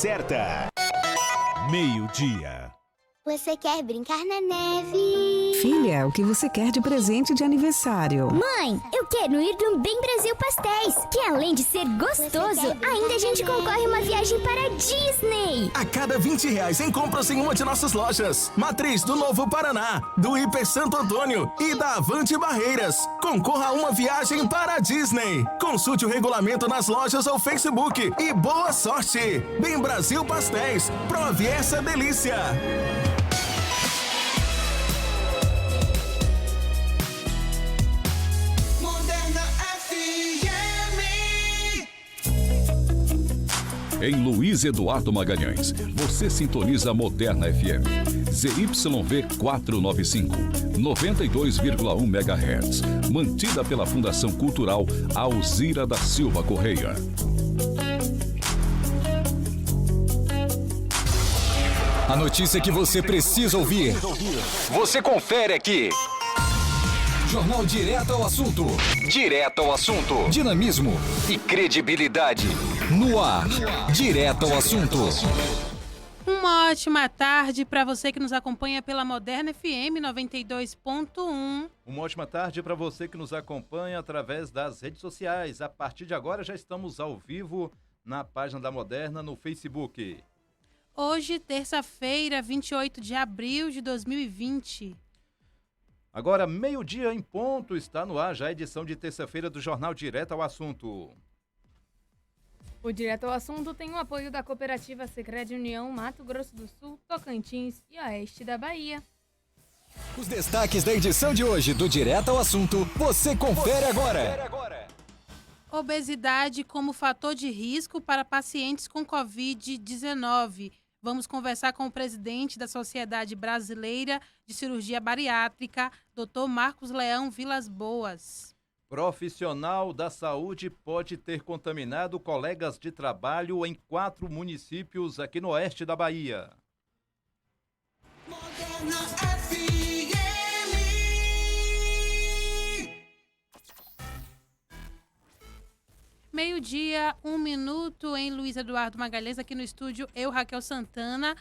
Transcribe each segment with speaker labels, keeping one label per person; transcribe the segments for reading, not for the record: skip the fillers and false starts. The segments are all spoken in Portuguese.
Speaker 1: certa. Meio-dia.
Speaker 2: Você quer brincar na neve?
Speaker 3: Filha, o que você quer de presente de aniversário?
Speaker 2: Mãe, eu quero ir no Bem Brasil Pastéis, que além de ser gostoso, ainda a gente concorre uma viagem para a Disney.
Speaker 4: A cada R$20 em compras em uma de nossas lojas. Matriz do Novo Paraná, do Hiper Santo Antônio e da Avante Barreiras. Concorra a uma viagem para a Disney. Consulte o regulamento nas lojas ou Facebook e boa sorte! Bem Brasil Pastéis, prove essa delícia!
Speaker 5: Em Luiz Eduardo Magalhães, você sintoniza a Moderna FM. ZYV 495, 92,1 MHz. Mantida pela Fundação Cultural Alzira da Silva Correia.
Speaker 6: A notícia que você precisa ouvir. Você confere aqui. Jornal Direto ao Assunto. Direto ao Assunto. Dinamismo e credibilidade. No ar. Direto ao Assunto.
Speaker 7: Uma ótima tarde para você que nos acompanha pela Moderna FM 92.1.
Speaker 8: Uma ótima tarde para você que nos acompanha através das redes sociais. A partir de agora já estamos ao vivo na página da Moderna no Facebook.
Speaker 7: Hoje, terça-feira, 28 de abril de 2020.
Speaker 8: Agora, meio-dia em ponto, está no ar já a edição de terça-feira do Jornal Direto ao Assunto.
Speaker 9: O Direto ao Assunto tem o apoio da Cooperativa Sicredi União Mato Grosso do Sul, Tocantins e Oeste da Bahia.
Speaker 6: Os destaques da edição de hoje do Direto ao Assunto, você confere agora.
Speaker 7: Obesidade como fator de risco para pacientes com Covid-19. Vamos conversar com o presidente da Sociedade Brasileira de Cirurgia Bariátrica, Dr. Marcos Leão Vilas Boas.
Speaker 8: Profissional da saúde pode ter contaminado colegas de trabalho em 4 municípios aqui no oeste da Bahia.
Speaker 7: Meio-dia, 1 minuto em Luiz Eduardo Magalhães, aqui no estúdio, eu, Raquel Santana,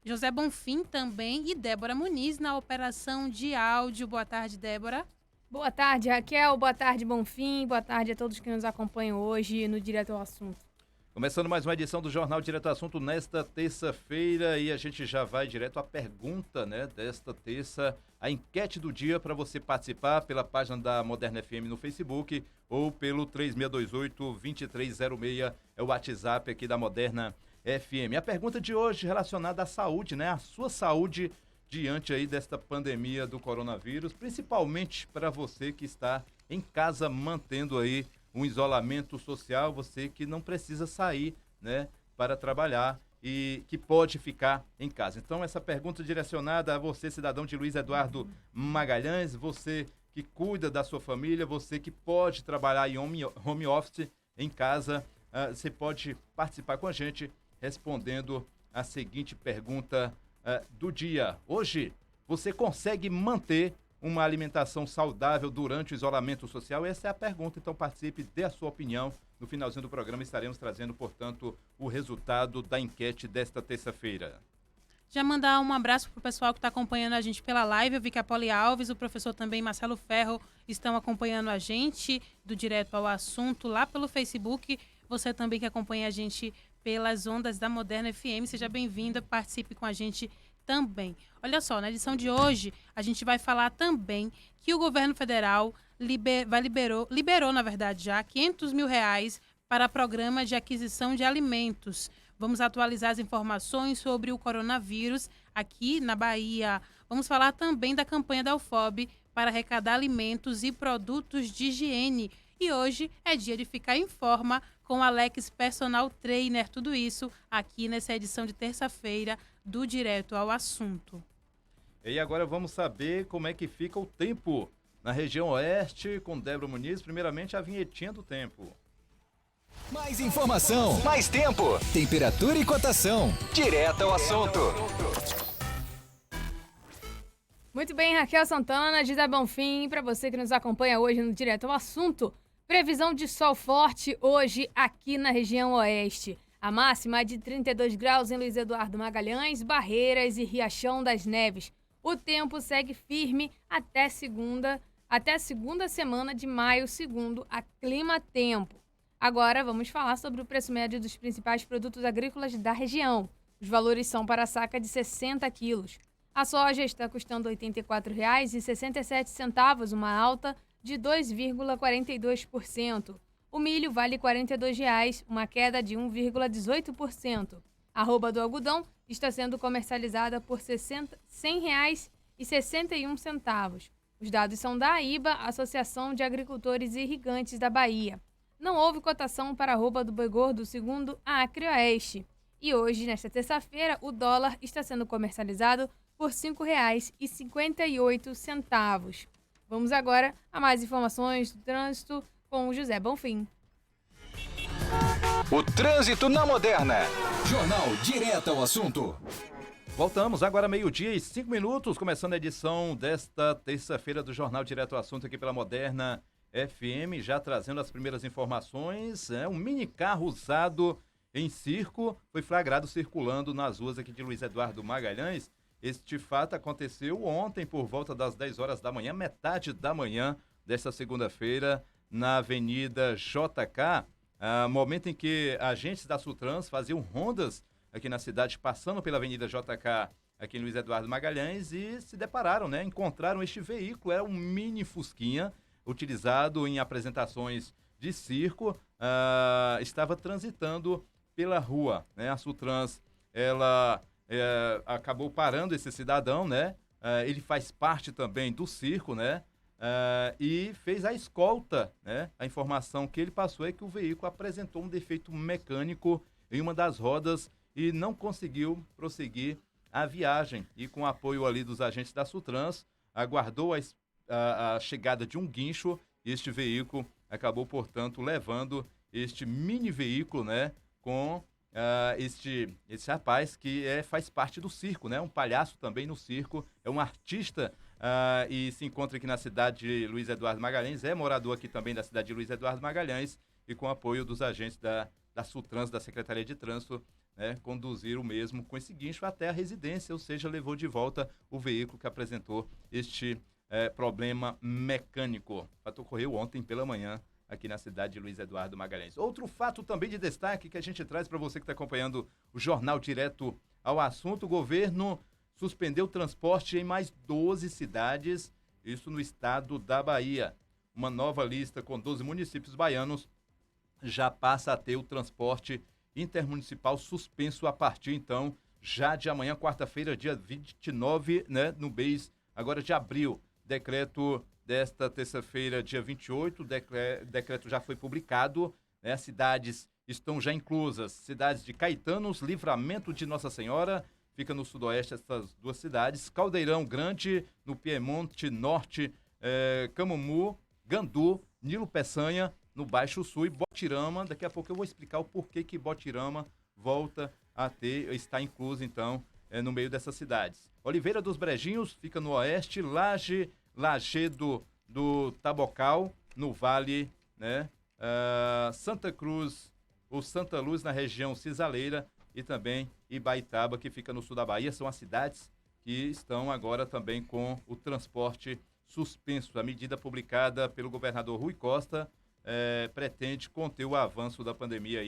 Speaker 7: José Bonfim também e Débora Muniz na operação de áudio. Boa tarde, Débora.
Speaker 9: Boa tarde, Raquel. Boa tarde, Bonfim. Boa tarde a todos que nos acompanham hoje no Direto ao Assunto.
Speaker 8: Começando mais uma edição do Jornal Direto ao Assunto nesta terça-feira e a gente já vai direto à pergunta, desta terça, a enquete do dia para você participar pela página da Moderna FM no Facebook ou pelo 3628-2306, é o WhatsApp aqui da Moderna FM. A pergunta de hoje relacionada à saúde, a sua saúde diante aí desta pandemia do coronavírus, principalmente para você que está em casa mantendo aí um isolamento social, você que não precisa sair, para trabalhar e que pode ficar em casa. Então, essa pergunta direcionada a você, cidadão de Luiz Eduardo Magalhães, você que cuida da sua família, você que pode trabalhar em home office em casa, você pode participar com a gente respondendo a seguinte pergunta do dia. Hoje, você consegue manter uma alimentação saudável durante o isolamento social? Essa é a pergunta, então participe, dê a sua opinião. No finalzinho do programa estaremos trazendo, portanto, o resultado da enquete desta terça-feira.
Speaker 7: Já mandar um abraço para o pessoal que está acompanhando a gente pela live. Eu vi que a Poli Alves, o professor também Marcelo Ferro estão acompanhando a gente do Direto ao Assunto lá pelo Facebook. Você também que acompanha a gente pelas ondas da Moderna FM, seja bem-vinda, participe com a gente também. Olha só, na edição de hoje, a gente vai falar também que o governo federal liberou, na verdade, já R$500 mil para programa de aquisição de alimentos. Vamos atualizar as informações sobre o coronavírus aqui na Bahia. Vamos falar também da campanha da UFOB para arrecadar alimentos e produtos de higiene. E hoje é dia de ficar em forma com Alex Personal Trainer. Tudo isso aqui nessa edição de terça-feira do Direto ao Assunto.
Speaker 8: E agora vamos saber como é que fica o tempo na região oeste com Débora Muniz. Primeiramente, a vinhetinha do tempo.
Speaker 6: Mais informação, mais tempo, temperatura e cotação. Direto ao Assunto.
Speaker 9: Muito bem, Raquel Santana, José Bonfim, para você que nos acompanha hoje no Direto ao Assunto. Previsão de sol forte hoje aqui na região oeste. A máxima é de 32 graus em Luiz Eduardo Magalhães, Barreiras e Riachão das Neves. O tempo segue firme até a segunda semana de maio, segundo a Clima Tempo. Agora vamos falar sobre o preço médio dos principais produtos agrícolas da região. Os valores são para a saca de 60 quilos. A soja está custando R$ 84,67, uma alta de 2,42%. O milho vale R$ 42,00, uma queda de 1,18%. A arroba do algodão está sendo comercializada por R$ 100,61. Os dados são da AIBA, Associação de Agricultores Irrigantes da Bahia. Não houve cotação para a arroba do boi gordo, segundo a Acreoeste. E hoje, nesta terça-feira, o dólar está sendo comercializado por R$ 5,58. Vamos agora a mais informações do trânsito com o José Bonfim.
Speaker 6: O trânsito na Moderna. Jornal direto ao assunto.
Speaker 8: Voltamos agora 12:05, começando a edição desta terça-feira do Jornal Direto ao Assunto aqui pela Moderna FM, já trazendo as primeiras informações. Um mini carro usado em circo foi flagrado circulando nas ruas aqui de Luiz Eduardo Magalhães. Este fato aconteceu ontem por volta das 10 horas da manhã, metade da manhã desta segunda-feira, na Avenida JK, momento em que agentes da Sutrans faziam rondas aqui na cidade, passando pela Avenida JK, aqui em Luiz Eduardo Magalhães, e se depararam, encontraram este veículo, era um mini Fusquinha, utilizado em apresentações de circo, estava transitando pela rua, A Sutrans, ela acabou parando esse cidadão, ele faz parte também do circo, e fez a escolta, A informação que ele passou é que o veículo apresentou um defeito mecânico em uma das rodas e não conseguiu prosseguir a viagem. E com o apoio ali dos agentes da Sutrans, aguardou a chegada de um guincho e este veículo acabou, portanto, levando este mini veículo, com este rapaz que faz parte do circo, um palhaço também no circo, é um artista e se encontra aqui na cidade de Luiz Eduardo Magalhães, é morador aqui também da cidade de Luiz Eduardo Magalhães, e com o apoio dos agentes da Sutrans, da Secretaria de Trânsito, conduziram o mesmo com esse guincho até a residência, ou seja, levou de volta o veículo que apresentou este problema mecânico. O fato ocorreu ontem pela manhã aqui na cidade de Luiz Eduardo Magalhães. Outro fato também de destaque que a gente traz para você que está acompanhando o Jornal Direto ao Assunto: o governo suspendeu o transporte em mais 12 cidades, isso no estado da Bahia. Uma nova lista com 12 municípios baianos já passa a ter o transporte intermunicipal suspenso a partir, então, já de amanhã, quarta-feira, dia 29, no mês agora de abril. Decreto desta terça-feira, dia 28, o decreto já foi publicado, As cidades estão já inclusas. Cidades de Caetanos, Livramento de Nossa Senhora, fica no sudoeste essas duas cidades, Caldeirão Grande, no Piemonte Norte, Camumu, Gandu, Nilo Peçanha, no Baixo Sul, e Botirama. Daqui a pouco eu vou explicar o porquê que Botirama volta a está incluso, então, no meio dessas cidades. Oliveira dos Brejinhos fica no oeste, Lajedo do Tabocal, no vale, Santa Cruz, ou Santa Luz, na região Cisaleira, e também Ibaitaba, que fica no sul da Bahia. São as cidades que estão agora também com o transporte suspenso. A medida publicada pelo governador Rui Costa pretende conter o avanço da pandemia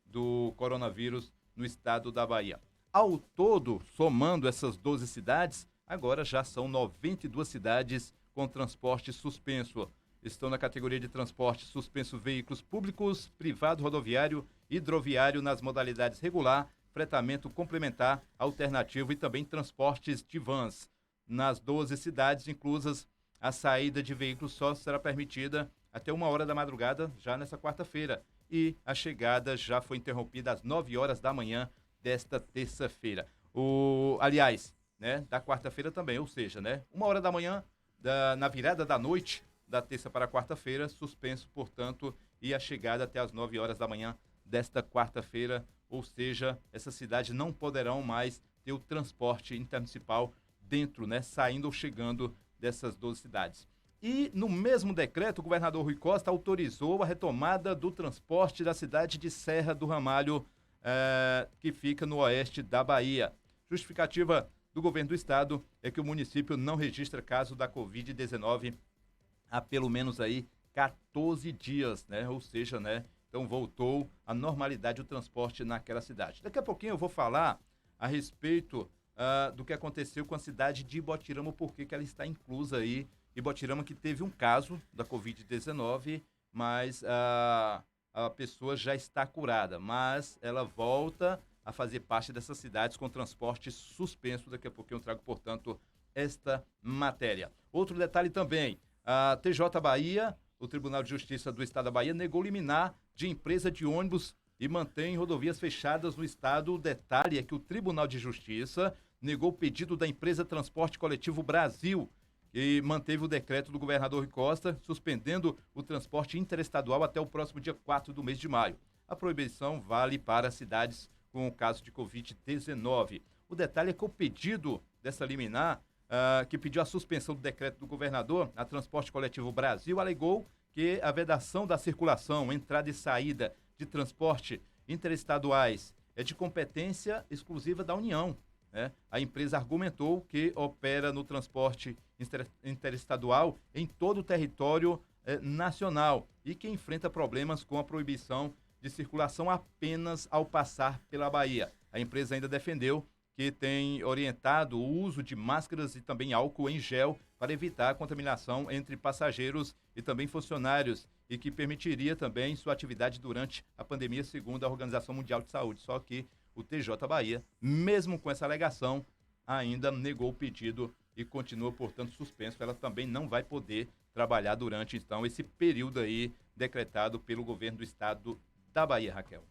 Speaker 8: do coronavírus no estado da Bahia. Ao todo, somando essas 12 cidades, agora já são 92 cidades com transporte suspenso. Estão na categoria de transporte suspenso veículos públicos, privado, rodoviário, hidroviário nas modalidades regular, fretamento complementar, alternativo e também transportes de vans. Nas 12 cidades inclusas, a saída de veículos só será permitida até 1h da madrugada, já nessa quarta-feira. E a chegada já foi interrompida às 9 horas da manhã desta terça-feira. Aliás, da quarta-feira também, ou seja, 1h da manhã, na virada da noite, da terça para a quarta-feira, suspenso, portanto, e a chegada até às 9 horas da manhã desta quarta-feira, ou seja, essas cidades não poderão mais ter o transporte intermunicipal dentro, saindo ou chegando dessas 12 cidades. E no mesmo decreto, o governador Rui Costa autorizou a retomada do transporte da cidade de Serra do Ramalho, que fica no oeste da Bahia. Justificativa do governo do estado é que o município não registra caso da Covid-19 há pelo menos aí 14 dias, né? Ou seja, né? Então voltou à normalidade o transporte naquela cidade. Daqui a pouquinho eu vou falar a respeito do que aconteceu com a cidade de Ibotirama, porque que ela está inclusa aí. Ibotirama que teve um caso da Covid-19, mas a pessoa já está curada, mas ela volta a fazer parte dessas cidades com transporte suspenso. Daqui a pouquinho eu trago, portanto, esta matéria. Outro detalhe também, a TJ Bahia, o Tribunal de Justiça do Estado da Bahia, negou liminar de empresa de ônibus e mantém rodovias fechadas no estado. O detalhe é que o Tribunal de Justiça negou o pedido da empresa Transporte Coletivo Brasil e manteve o decreto do governador Rui Costa, suspendendo o transporte interestadual até o próximo dia 4 do mês de maio. A proibição vale para cidades com o caso de Covid-19. O detalhe é que o pedido dessa liminar, que pediu a suspensão do decreto do governador, a Transporte Coletivo Brasil alegou que a vedação da circulação, entrada e saída de transporte interestaduais é de competência exclusiva da União. Né? A empresa argumentou que opera no transporte interestadual em todo o território nacional e que enfrenta problemas com a proibição de circulação apenas ao passar pela Bahia. A empresa ainda defendeu que tem orientado o uso de máscaras e também álcool em gel para evitar a contaminação entre passageiros e também funcionários e que permitiria também sua atividade durante a pandemia, segundo a Organização Mundial de Saúde. Só que o TJ Bahia, mesmo com essa alegação, ainda negou o pedido e continua, portanto, suspenso. Ela também não vai poder trabalhar durante, então, esse período aí decretado pelo governo do estado da Bahia, Raquel.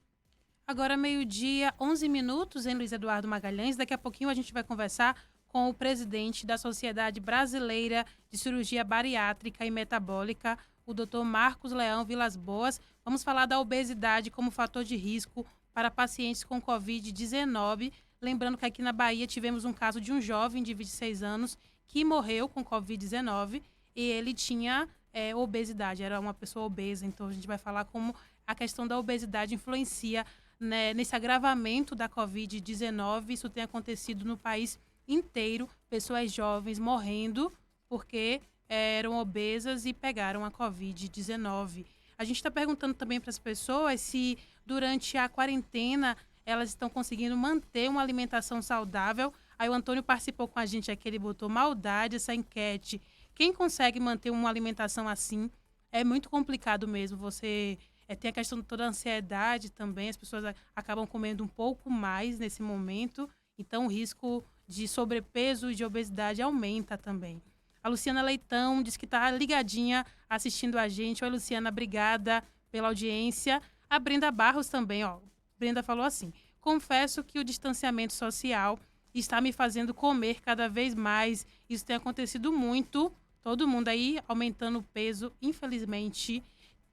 Speaker 7: Agora, 12h, 11 minutos, em Luiz Eduardo Magalhães. Daqui a pouquinho a gente vai conversar com o presidente da Sociedade Brasileira de Cirurgia Bariátrica e Metabólica, o Dr. Marcos Leão Vilas Boas. Vamos falar da obesidade como fator de risco para pacientes com Covid-19. Lembrando que aqui na Bahia tivemos um caso de um jovem de 26 anos que morreu com Covid-19 e ele tinha obesidade, era uma pessoa obesa. Então a gente vai falar como a questão da obesidade influencia, né, nesse agravamento da Covid-19. Isso tem acontecido no país inteiro, pessoas jovens morrendo porque eram obesas e pegaram a Covid-19. A gente está perguntando também para as pessoas se durante a quarentena elas estão conseguindo manter uma alimentação saudável. Aí o Antônio participou com a gente aqui, ele botou maldade essa enquete. Quem consegue manter uma alimentação assim? É muito complicado mesmo. Você tem a questão de toda a ansiedade também, as pessoas acabam comendo um pouco mais nesse momento, então o risco de sobrepeso e de obesidade aumenta também. A Luciana Leitão diz que está ligadinha assistindo a gente. Oi, Luciana, obrigada pela audiência. A Brenda Barros também, ó. Brenda falou assim: confesso que o distanciamento social está me fazendo comer cada vez mais. Isso tem acontecido muito. Todo mundo aí aumentando o peso, infelizmente.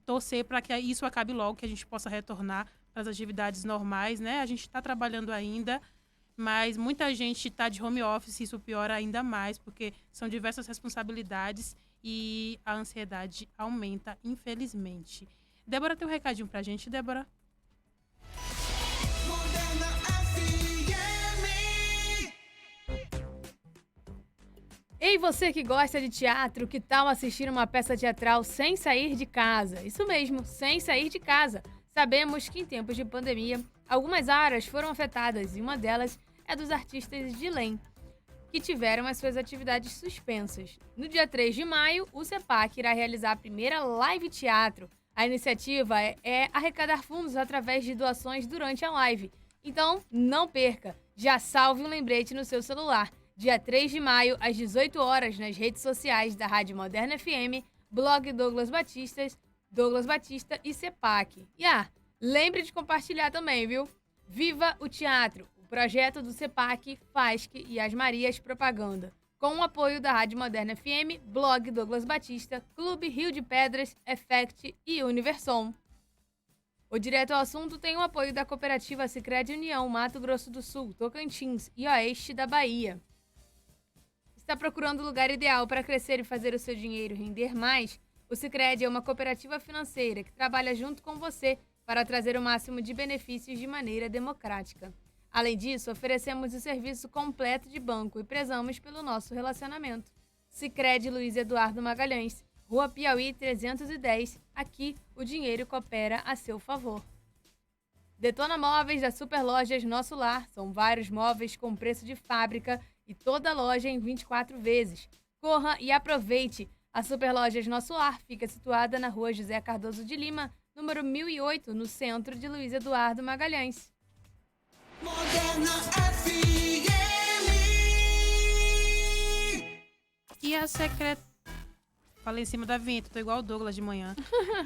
Speaker 7: Torcer para que isso acabe logo, que a gente possa retornar para as atividades normais, né? A gente está trabalhando ainda, mas muita gente está de home office, isso piora ainda mais, porque são diversas responsabilidades e a ansiedade aumenta, infelizmente. Débora tem um recadinho para a gente, Débora?
Speaker 9: Ei, você que gosta de teatro, que tal assistir uma peça teatral sem sair de casa? Isso mesmo, sem sair de casa. Sabemos que em tempos de pandemia, algumas áreas foram afetadas e uma delas é dos artistas de LEM, que tiveram as suas atividades suspensas. No dia 3 de maio, o CEPAC irá realizar a primeira live teatro. A iniciativa é arrecadar fundos através de doações durante a live. Então, não perca, já salve um lembrete no seu celular. Dia 3 de maio, às 18 horas, nas redes sociais da Rádio Moderna FM, blog Douglas Batista e CEPAC. E lembre de compartilhar também, viu? Viva o Teatro, o projeto do CEPAC, FASC e As Marias Propaganda. Com o apoio da Rádio Moderna FM, blog Douglas Batista, Clube Rio de Pedras, Effect e Universom. O Direto ao Assunto tem o apoio da Cooperativa Sicredi União, Mato Grosso do Sul, Tocantins e Oeste da Bahia. Está procurando o lugar ideal para crescer e fazer o seu dinheiro render mais? O Sicredi é uma cooperativa financeira que trabalha junto com você, para trazer o máximo de benefícios de maneira democrática. Além disso, oferecemos o serviço completo de banco e prezamos pelo nosso relacionamento. Sicredi Luiz Eduardo Magalhães, Rua Piauí 310. Aqui, o dinheiro coopera a seu favor. Detona Móveis da Superlojas Nosso Lar. São vários móveis com preço de fábrica e toda loja em 24 vezes. Corra e aproveite! A Superlojas Nosso Lar fica situada na Rua José Cardoso de Lima, número 1008, no centro de Luiz Eduardo Magalhães.
Speaker 10: Moderna FM.
Speaker 7: E a Falei em cima da vinheta, tô igual o Douglas de manhã.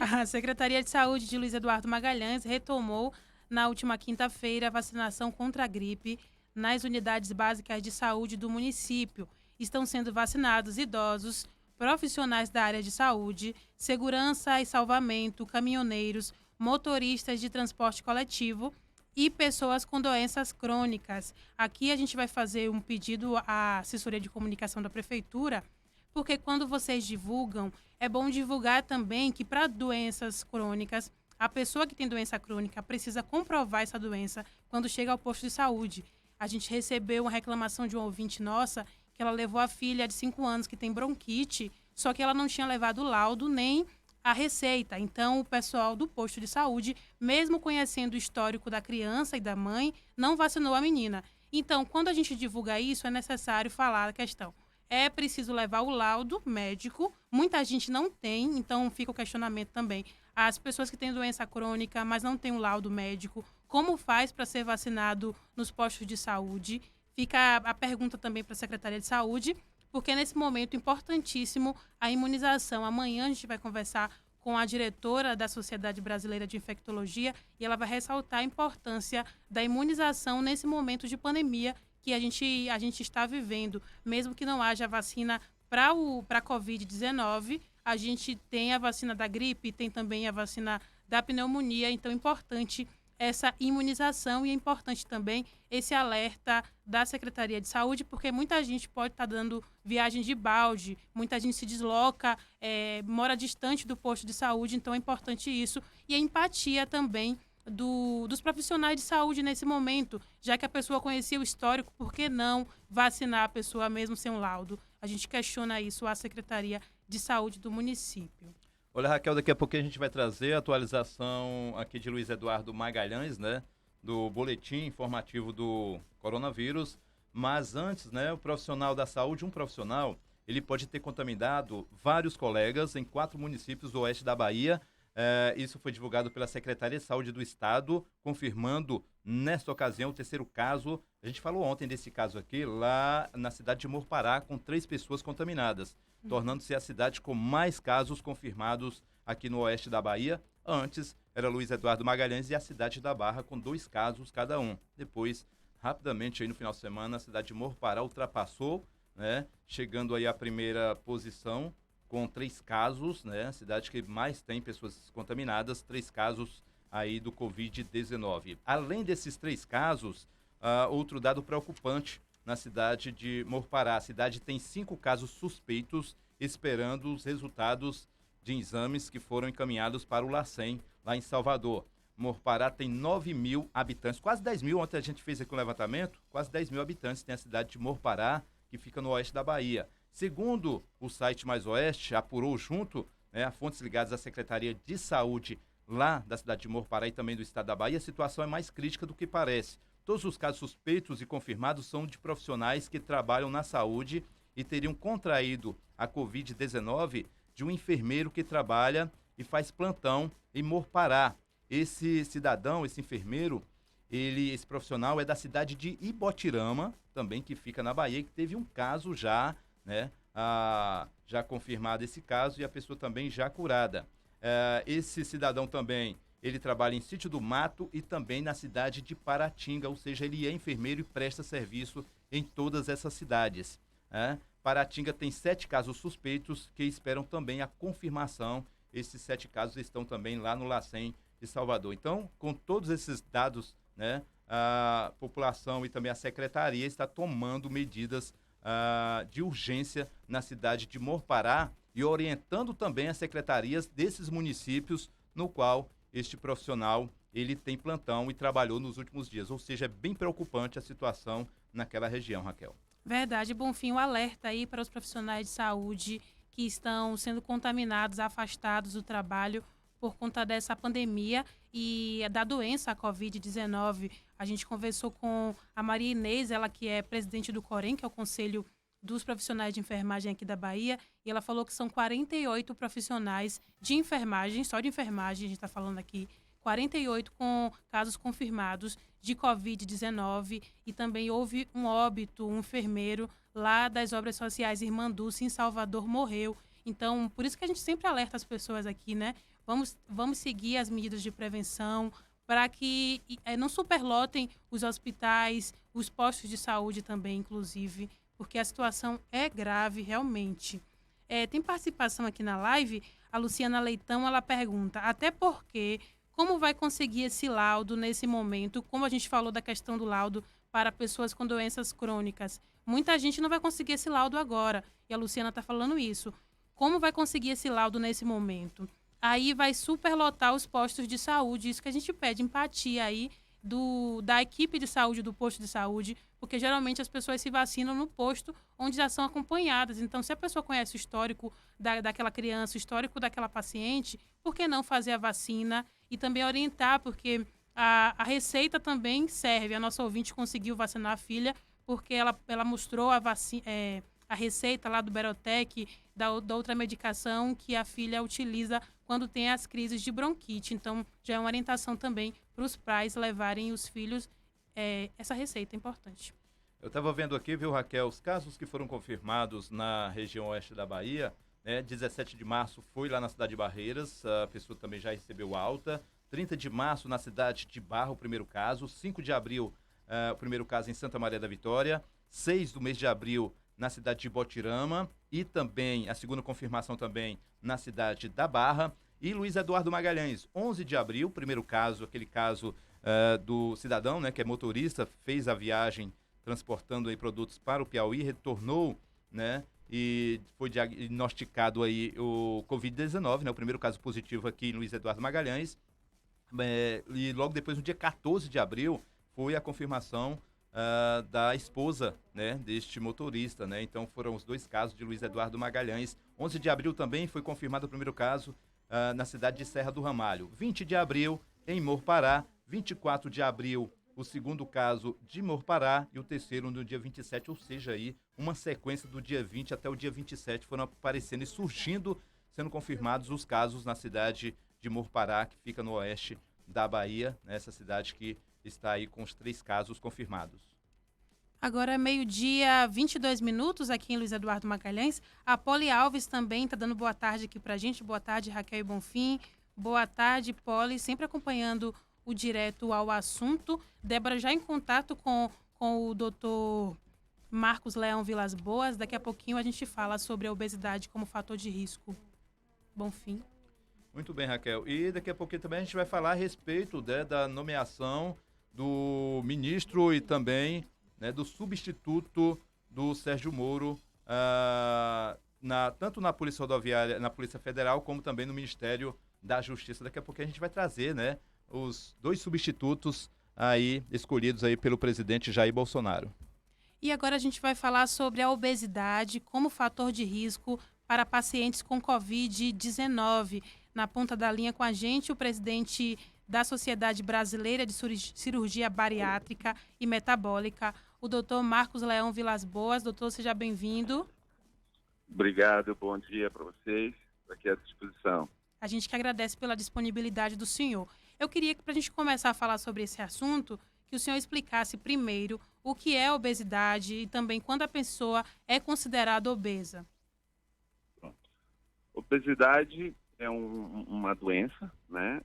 Speaker 7: A Secretaria de Saúde de Luiz Eduardo Magalhães retomou na última quinta-feira a vacinação contra a gripe nas unidades básicas de saúde do município. Estão sendo vacinados idosos, profissionais da área de saúde, segurança e salvamento, caminhoneiros, motoristas de transporte coletivo e pessoas com doenças crônicas. Aqui a gente vai fazer um pedido à assessoria de comunicação da prefeitura, porque quando vocês divulgam, é bom divulgar também que para doenças crônicas, a pessoa que tem doença crônica precisa comprovar essa doença quando chega ao posto de saúde. A gente recebeu uma reclamação de uma ouvinte nossa que ela levou a filha de 5 anos que tem bronquite, só que ela não tinha levado o laudo nem a receita. Então, o pessoal do posto de saúde, mesmo conhecendo o histórico da criança e da mãe, não vacinou a menina. Então, quando a gente divulga isso, é necessário falar a questão. É preciso levar o laudo médico. Muita gente não tem, então fica o questionamento também. As pessoas que têm doença crônica, mas não têm um laudo médico, como faz para ser vacinado nos postos de saúde? Fica a pergunta também para a Secretaria de Saúde, porque nesse momento importantíssimo a imunização. Amanhã a gente vai conversar com a diretora da Sociedade Brasileira de Infectologia e ela vai ressaltar a importância da imunização nesse momento de pandemia que a gente está vivendo. Mesmo que não haja vacina para a Covid-19, a gente tem a vacina da gripe, tem também a vacina da pneumonia, então é importante essa imunização e é importante também esse alerta da Secretaria de Saúde, porque muita gente pode estar dando viagem de balde, muita gente se desloca, mora distante do posto de saúde, então é importante isso. E a empatia também dos profissionais de saúde nesse momento, já que a pessoa conhecia o histórico, por que não vacinar a pessoa mesmo sem um laudo? A gente questiona isso à Secretaria de Saúde do município.
Speaker 8: Olha, Raquel, daqui a pouquinho a gente vai trazer a atualização aqui de Luiz Eduardo Magalhães, né, do boletim informativo do coronavírus. Mas antes, né, o profissional da saúde, um profissional, ele pode ter contaminado vários colegas em 4 municípios do oeste da Bahia. Isso foi divulgado pela Secretaria de Saúde do Estado, confirmando nesta ocasião o 3º caso. A gente falou ontem desse caso aqui, lá na cidade de Morpará, com 3 pessoas contaminadas, tornando-se a cidade com mais casos confirmados aqui no oeste da Bahia. Antes era Luiz Eduardo Magalhães e a cidade da Barra, com 2 casos cada um. Depois, rapidamente, aí no final de semana, a cidade de Morpará ultrapassou, né, chegando aí à primeira posição, com 3 casos, né? A cidade que mais tem pessoas contaminadas, 3 casos aí do Covid-19. Além desses 3 casos, outro dado preocupante na cidade de Morpará. A cidade tem 5 casos suspeitos esperando os resultados de exames que foram encaminhados para o LACEN, lá em Salvador. Morpará tem 9 mil habitantes, quase 10 mil. Ontem a gente fez aqui um levantamento, quase 10 mil habitantes tem a cidade de Morpará, que fica no oeste da Bahia. Segundo o site Mais Oeste, apurou junto, né, a fontes ligadas à Secretaria de Saúde lá da cidade de Morpará e também do estado da Bahia, a situação é mais crítica do que parece. Todos os casos suspeitos e confirmados são de profissionais que trabalham na saúde e teriam contraído a Covid-19 de um enfermeiro que trabalha e faz plantão em Morpará. Esse cidadão, esse enfermeiro, esse profissional é da cidade de Ibotirama, também que fica na Bahia, que teve um caso já, né, já confirmado esse caso e a pessoa também já curada. Esse cidadão também, ele trabalha em Sítio do Mato e também na cidade de Paratinga, ou seja, ele é enfermeiro e presta serviço em todas essas cidades. Paratinga tem 7 casos suspeitos que esperam também a confirmação. Esses 7 casos estão também lá no LACEN de Salvador. Então, com todos esses dados, né, a população e também a secretaria está tomando medidas de urgência na cidade de Morpará e orientando também as secretarias desses municípios no qual este profissional ele tem plantão e trabalhou nos últimos dias. Ou seja, é bem preocupante a situação naquela região, Raquel.
Speaker 7: Verdade, Bonfim, um alerta aí para os profissionais de saúde que estão sendo contaminados, afastados do trabalho por conta dessa pandemia e da doença, a Covid-19. A gente conversou com a Maria Inês, ela que é presidente do COREN, que é o Conselho dos Profissionais de Enfermagem aqui da Bahia, e ela falou que são 48 profissionais de enfermagem, só de enfermagem a gente está falando aqui, 48 com casos confirmados de Covid-19 e também houve um óbito, um enfermeiro lá das Obras Sociais Irmã Dulce, em Salvador, morreu. Então, por isso que a gente sempre alerta as pessoas aqui, né? Vamos seguir as medidas de prevenção para que não superlotem os hospitais, os postos de saúde também, inclusive, porque a situação é grave, realmente. Tem participação aqui na live, a Luciana Leitão, ela pergunta, até porque, como vai conseguir esse laudo nesse momento, como a gente falou da questão do laudo para pessoas com doenças crônicas, muita gente não vai conseguir esse laudo agora, e a Luciana está falando isso. Como vai conseguir esse laudo nesse momento? Aí vai superlotar os postos de saúde, isso que a gente pede, empatia aí da equipe de saúde, do posto de saúde, porque geralmente as pessoas se vacinam no posto onde já são acompanhadas. Então, se a pessoa conhece o histórico daquela criança, o histórico daquela paciente, por que não fazer a vacina e também orientar, porque a receita também serve. A nossa ouvinte conseguiu vacinar a filha porque ela mostrou a receita lá do Berotec, da outra medicação que a filha utiliza quando tem as crises de bronquite. Então, já é uma orientação também para os pais levarem os filhos. Essa receita é importante.
Speaker 8: Eu estava vendo aqui, viu, Raquel, os casos que foram confirmados na região oeste da Bahia, né? 17 de março foi lá na cidade de Barreiras, a pessoa também já recebeu alta. 30 de março na cidade de Barra, o primeiro caso. 5 de abril, o primeiro caso em Santa Maria da Vitória. 6 do mês de abril, na cidade de Botirama, e também a segunda confirmação também na cidade da Barra. E Luiz Eduardo Magalhães, 11 de abril, primeiro caso, aquele caso do cidadão, né, que é motorista, fez a viagem transportando aí produtos para o Piauí, retornou, né, e foi diagnosticado aí o Covid-19, né, o primeiro caso positivo aqui em Luiz Eduardo Magalhães. E logo depois, no dia 14 de abril, foi a confirmação da esposa, né, deste motorista, né? Então foram os dois casos de Luiz Eduardo Magalhães. 11 de abril também foi confirmado o primeiro caso na cidade de Serra do Ramalho. 20 de abril em Morpará. 24 de abril o segundo caso de Morpará e o terceiro no dia 27, ou seja, aí uma sequência do dia 20 até o dia 27 foram aparecendo e surgindo, sendo confirmados os casos na cidade de Morpará, que fica no oeste da Bahia, nessa cidade que está aí com os 3 casos confirmados.
Speaker 7: Agora é 12h, 22 minutos aqui em Luiz Eduardo Magalhães. A Poli Alves também está dando boa tarde aqui pra gente. Boa tarde, Raquel e Bonfim. Boa tarde, Poli, sempre acompanhando o Direto ao Assunto. Débora já em contato com o doutor Marcos Leão Vilas Boas. Daqui a pouquinho a gente fala sobre a obesidade como fator de risco. Bonfim.
Speaker 8: Muito bem, Raquel. E daqui a pouquinho também a gente vai falar a respeito, né, da nomeação do ministro e também, né, do substituto do Sérgio Moro, tanto na Polícia Rodoviária, na Polícia Federal, como também no Ministério da Justiça. Daqui a pouquinho a gente vai trazer, né, os 2 substitutos aí escolhidos aí pelo presidente Jair Bolsonaro.
Speaker 7: E agora a gente vai falar sobre a obesidade como fator de risco para pacientes com Covid-19. Na ponta da linha com a gente, o presidente da Sociedade Brasileira de Cirurgia Bariátrica e Metabólica, o doutor Marcos Leão Vilas Boas. Doutor, seja bem-vindo.
Speaker 11: Obrigado, bom dia para vocês, aqui à disposição.
Speaker 7: A gente que agradece pela disponibilidade do senhor. Eu queria que, para a gente começar a falar sobre esse assunto, que o senhor explicasse primeiro o que é obesidade e também quando a pessoa é considerada obesa.
Speaker 11: Obesidade é uma doença, né?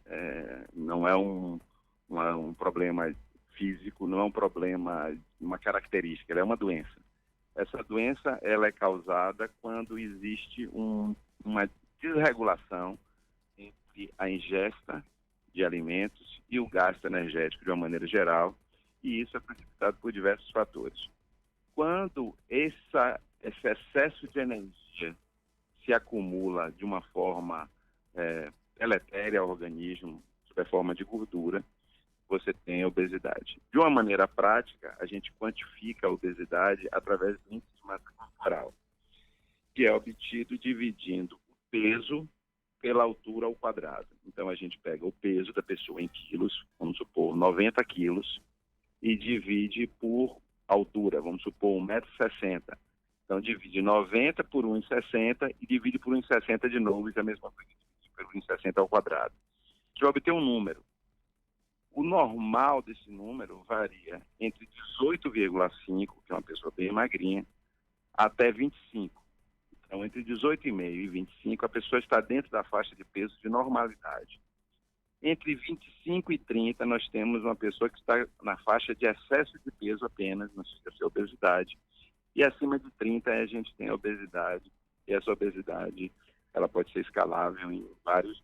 Speaker 11: Não é um problema físico, não é um problema, uma característica, ela é uma doença. Essa doença ela é causada quando existe uma desregulação entre a ingesta de alimentos e o gasto energético de uma maneira geral, e isso é precipitado por diversos fatores. Quando esse excesso de energia se acumula de uma forma deletéria ao organismo, qualquer forma de gordura, você tem obesidade. De uma maneira prática, a gente quantifica a obesidade através do índice de massa corporal, que é obtido dividindo o peso pela altura ao quadrado. Então, a gente pega o peso da pessoa em quilos, vamos supor 90 quilos, e divide por altura, vamos supor 1,60 m. Então, divide 90 por 1,60 e divide por 1,60 de novo, isso é a mesma coisa que divide por 1,60 ao quadrado. A gente vai obter um número. O normal desse número varia entre 18,5, que é uma pessoa bem magrinha, até 25. Então, entre 18,5 e 25, a pessoa está dentro da faixa de peso de normalidade. Entre 25 e 30, nós temos uma pessoa que está na faixa de excesso de peso apenas, não chega a ser obesidade. E acima de 30, a gente tem a obesidade. E essa obesidade, ela pode ser escalável em vários.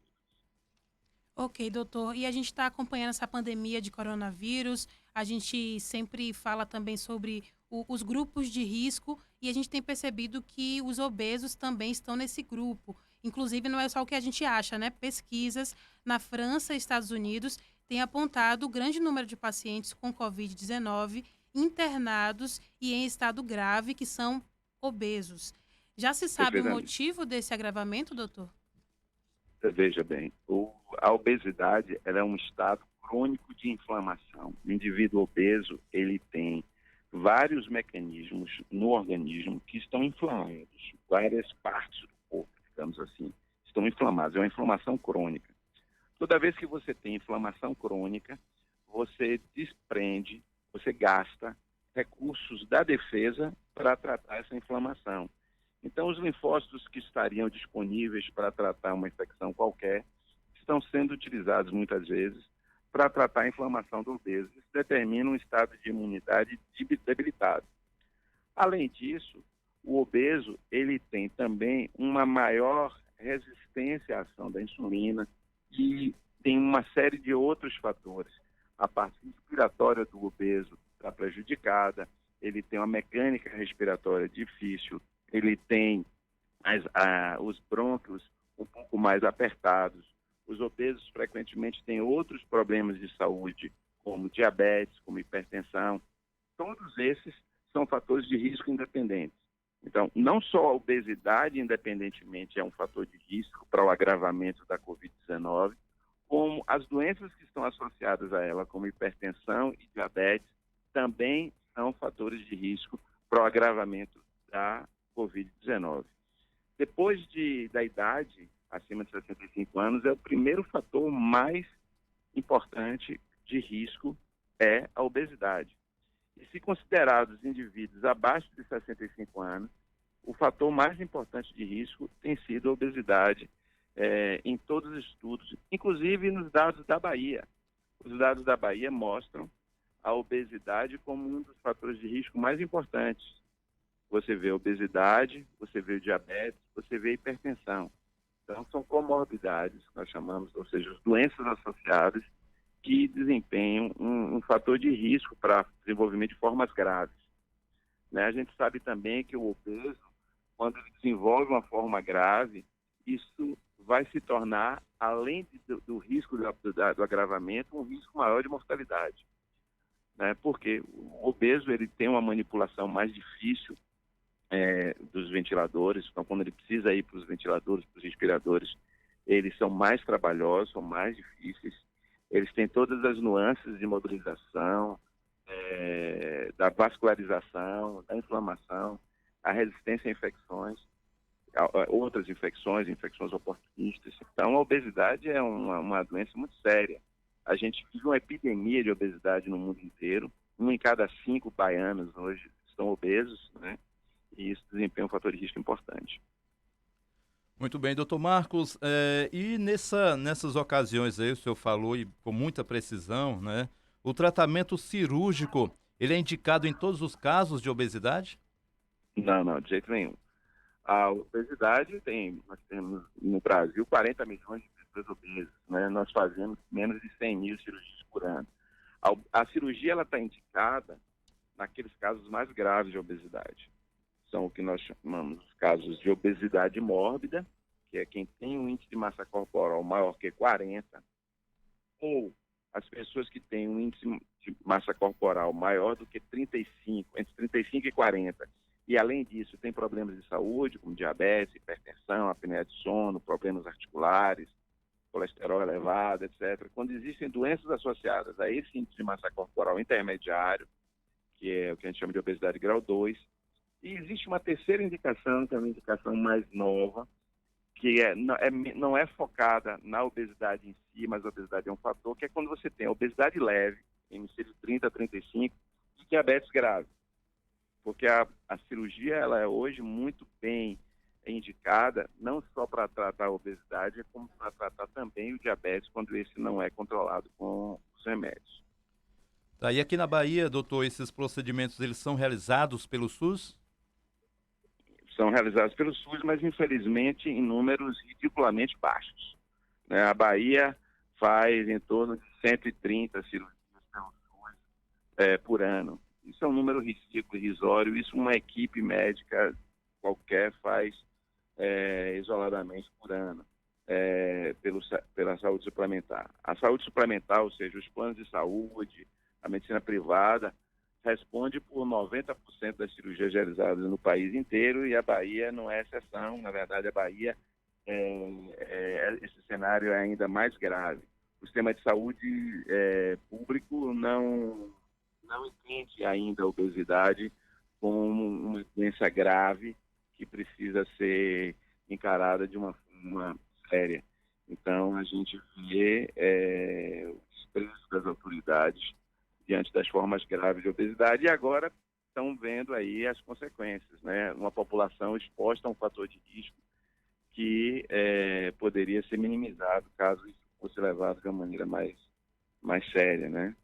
Speaker 7: Ok, doutor. E a gente está acompanhando essa pandemia de coronavírus. A gente sempre fala também sobre os grupos de risco e a gente tem percebido que os obesos também estão nesse grupo. Inclusive, não é só o que a gente acha, né? Pesquisas na França e Estados Unidos têm apontado o grande número de pacientes com Covid-19 internados e em estado grave que são obesos. Já se sabe o motivo desse agravamento, doutor?
Speaker 11: Veja bem, a obesidade ela é um estado crônico de inflamação. O indivíduo obeso, ele tem vários mecanismos no organismo que estão inflamados. Várias partes do corpo, digamos assim, estão inflamadas. É uma inflamação crônica. Toda vez que você tem inflamação crônica, você desprende, você gasta recursos da defesa para tratar essa inflamação. Então, os linfócitos que estariam disponíveis para tratar uma infecção qualquer estão sendo utilizados muitas vezes para tratar a inflamação do obeso. Isso determina um estado de imunidade debilitado. Além disso, o obeso ele tem também uma maior resistência à ação da insulina e tem uma série de outros fatores. A parte respiratória do obeso está prejudicada, ele tem uma mecânica respiratória difícil, ele tem os brônquios um pouco mais apertados. Os obesos frequentemente têm outros problemas de saúde, como diabetes, como hipertensão. Todos esses são fatores de risco independentes. Então, não só a obesidade, independentemente, é um fator de risco para o agravamento da Covid-19, como as doenças que estão associadas a ela, como hipertensão e diabetes, também são fatores de risco para o agravamento da Covid-19. Depois da idade, acima de 65 anos, é o primeiro fator mais importante de risco é a obesidade. E se considerados indivíduos abaixo de 65 anos, o fator mais importante de risco tem sido a obesidade em todos os estudos, inclusive nos dados da Bahia. Os dados da Bahia mostram a obesidade como um dos fatores de risco mais importantes. Você vê obesidade, você vê diabetes, você vê hipertensão. Então, são comorbidades, nós chamamos, ou seja, as doenças associadas que desempenham um fator de risco para desenvolvimento de formas graves. Né? A gente sabe também que o obeso, quando ele desenvolve uma forma grave, isso vai se tornar, além do risco do agravamento, um risco maior de mortalidade. Né? Porque o obeso ele tem uma manipulação mais difícil dos ventiladores, então quando ele precisa ir para os ventiladores, para os respiradores, eles são mais trabalhosos, são mais difíceis, eles têm todas as nuances de mobilização, da vascularização, da inflamação, a resistência a infecções, outras infecções oportunistas. Então a obesidade é uma doença muito séria. A gente vive uma epidemia de obesidade no mundo inteiro, 1 em cada 5 baianos hoje estão obesos, né? E isso desempenha um fator de risco importante.
Speaker 8: Muito bem, doutor Marcos. E nessas ocasiões aí, o senhor falou, e com muita precisão, né? O tratamento cirúrgico, ele é indicado em todos os casos de obesidade?
Speaker 11: Não, de jeito nenhum. A obesidade nós temos no Brasil 40 milhões de pessoas obesas, né? Nós fazemos menos de 100 mil cirurgias por ano. A cirurgia ela está indicada naqueles casos mais graves de obesidade. São o que nós chamamos os casos de obesidade mórbida, que é quem tem um índice de massa corporal maior que 40, ou as pessoas que têm um índice de massa corporal maior do que 35, entre 35 e 40, e além disso tem problemas de saúde, como diabetes, hipertensão, apneia de sono, problemas articulares, colesterol elevado, etc. Quando existem doenças associadas a esse índice de massa corporal intermediário, que é o que a gente chama de obesidade grau 2, e existe uma terceira indicação, que é uma indicação mais nova, que não é focada na obesidade em si, mas a obesidade é um fator, que é quando você tem a obesidade leve, em de 30 a 35, e diabetes grave. Porque a cirurgia ela é hoje muito bem indicada, não só para tratar a obesidade, como para tratar também o diabetes, quando esse não é controlado com os remédios.
Speaker 8: Tá, e aqui na Bahia, doutor, esses procedimentos eles são realizados pelo SUS?
Speaker 11: São realizados pelo SUS, mas infelizmente em números ridiculamente baixos, né? A Bahia faz em torno de 130 cirurgias pelo SUS por ano. Isso é um número ridículo, irrisório. Isso uma equipe médica qualquer faz isoladamente por ano pela saúde suplementar. A saúde suplementar, ou seja, os planos de saúde, a medicina privada, responde por 90% das cirurgias realizadas no país inteiro, e a Bahia não é exceção. Na verdade, a Bahia, esse cenário é ainda mais grave. O sistema de saúde público não entende ainda a obesidade como uma doença grave que precisa ser encarada de uma forma séria. Então, a gente vê o desprezo das autoridades diante das formas graves de obesidade, e agora estão vendo aí as consequências, né? Uma população exposta a um fator de risco que poderia ser minimizado caso isso fosse levado de uma maneira mais séria, né?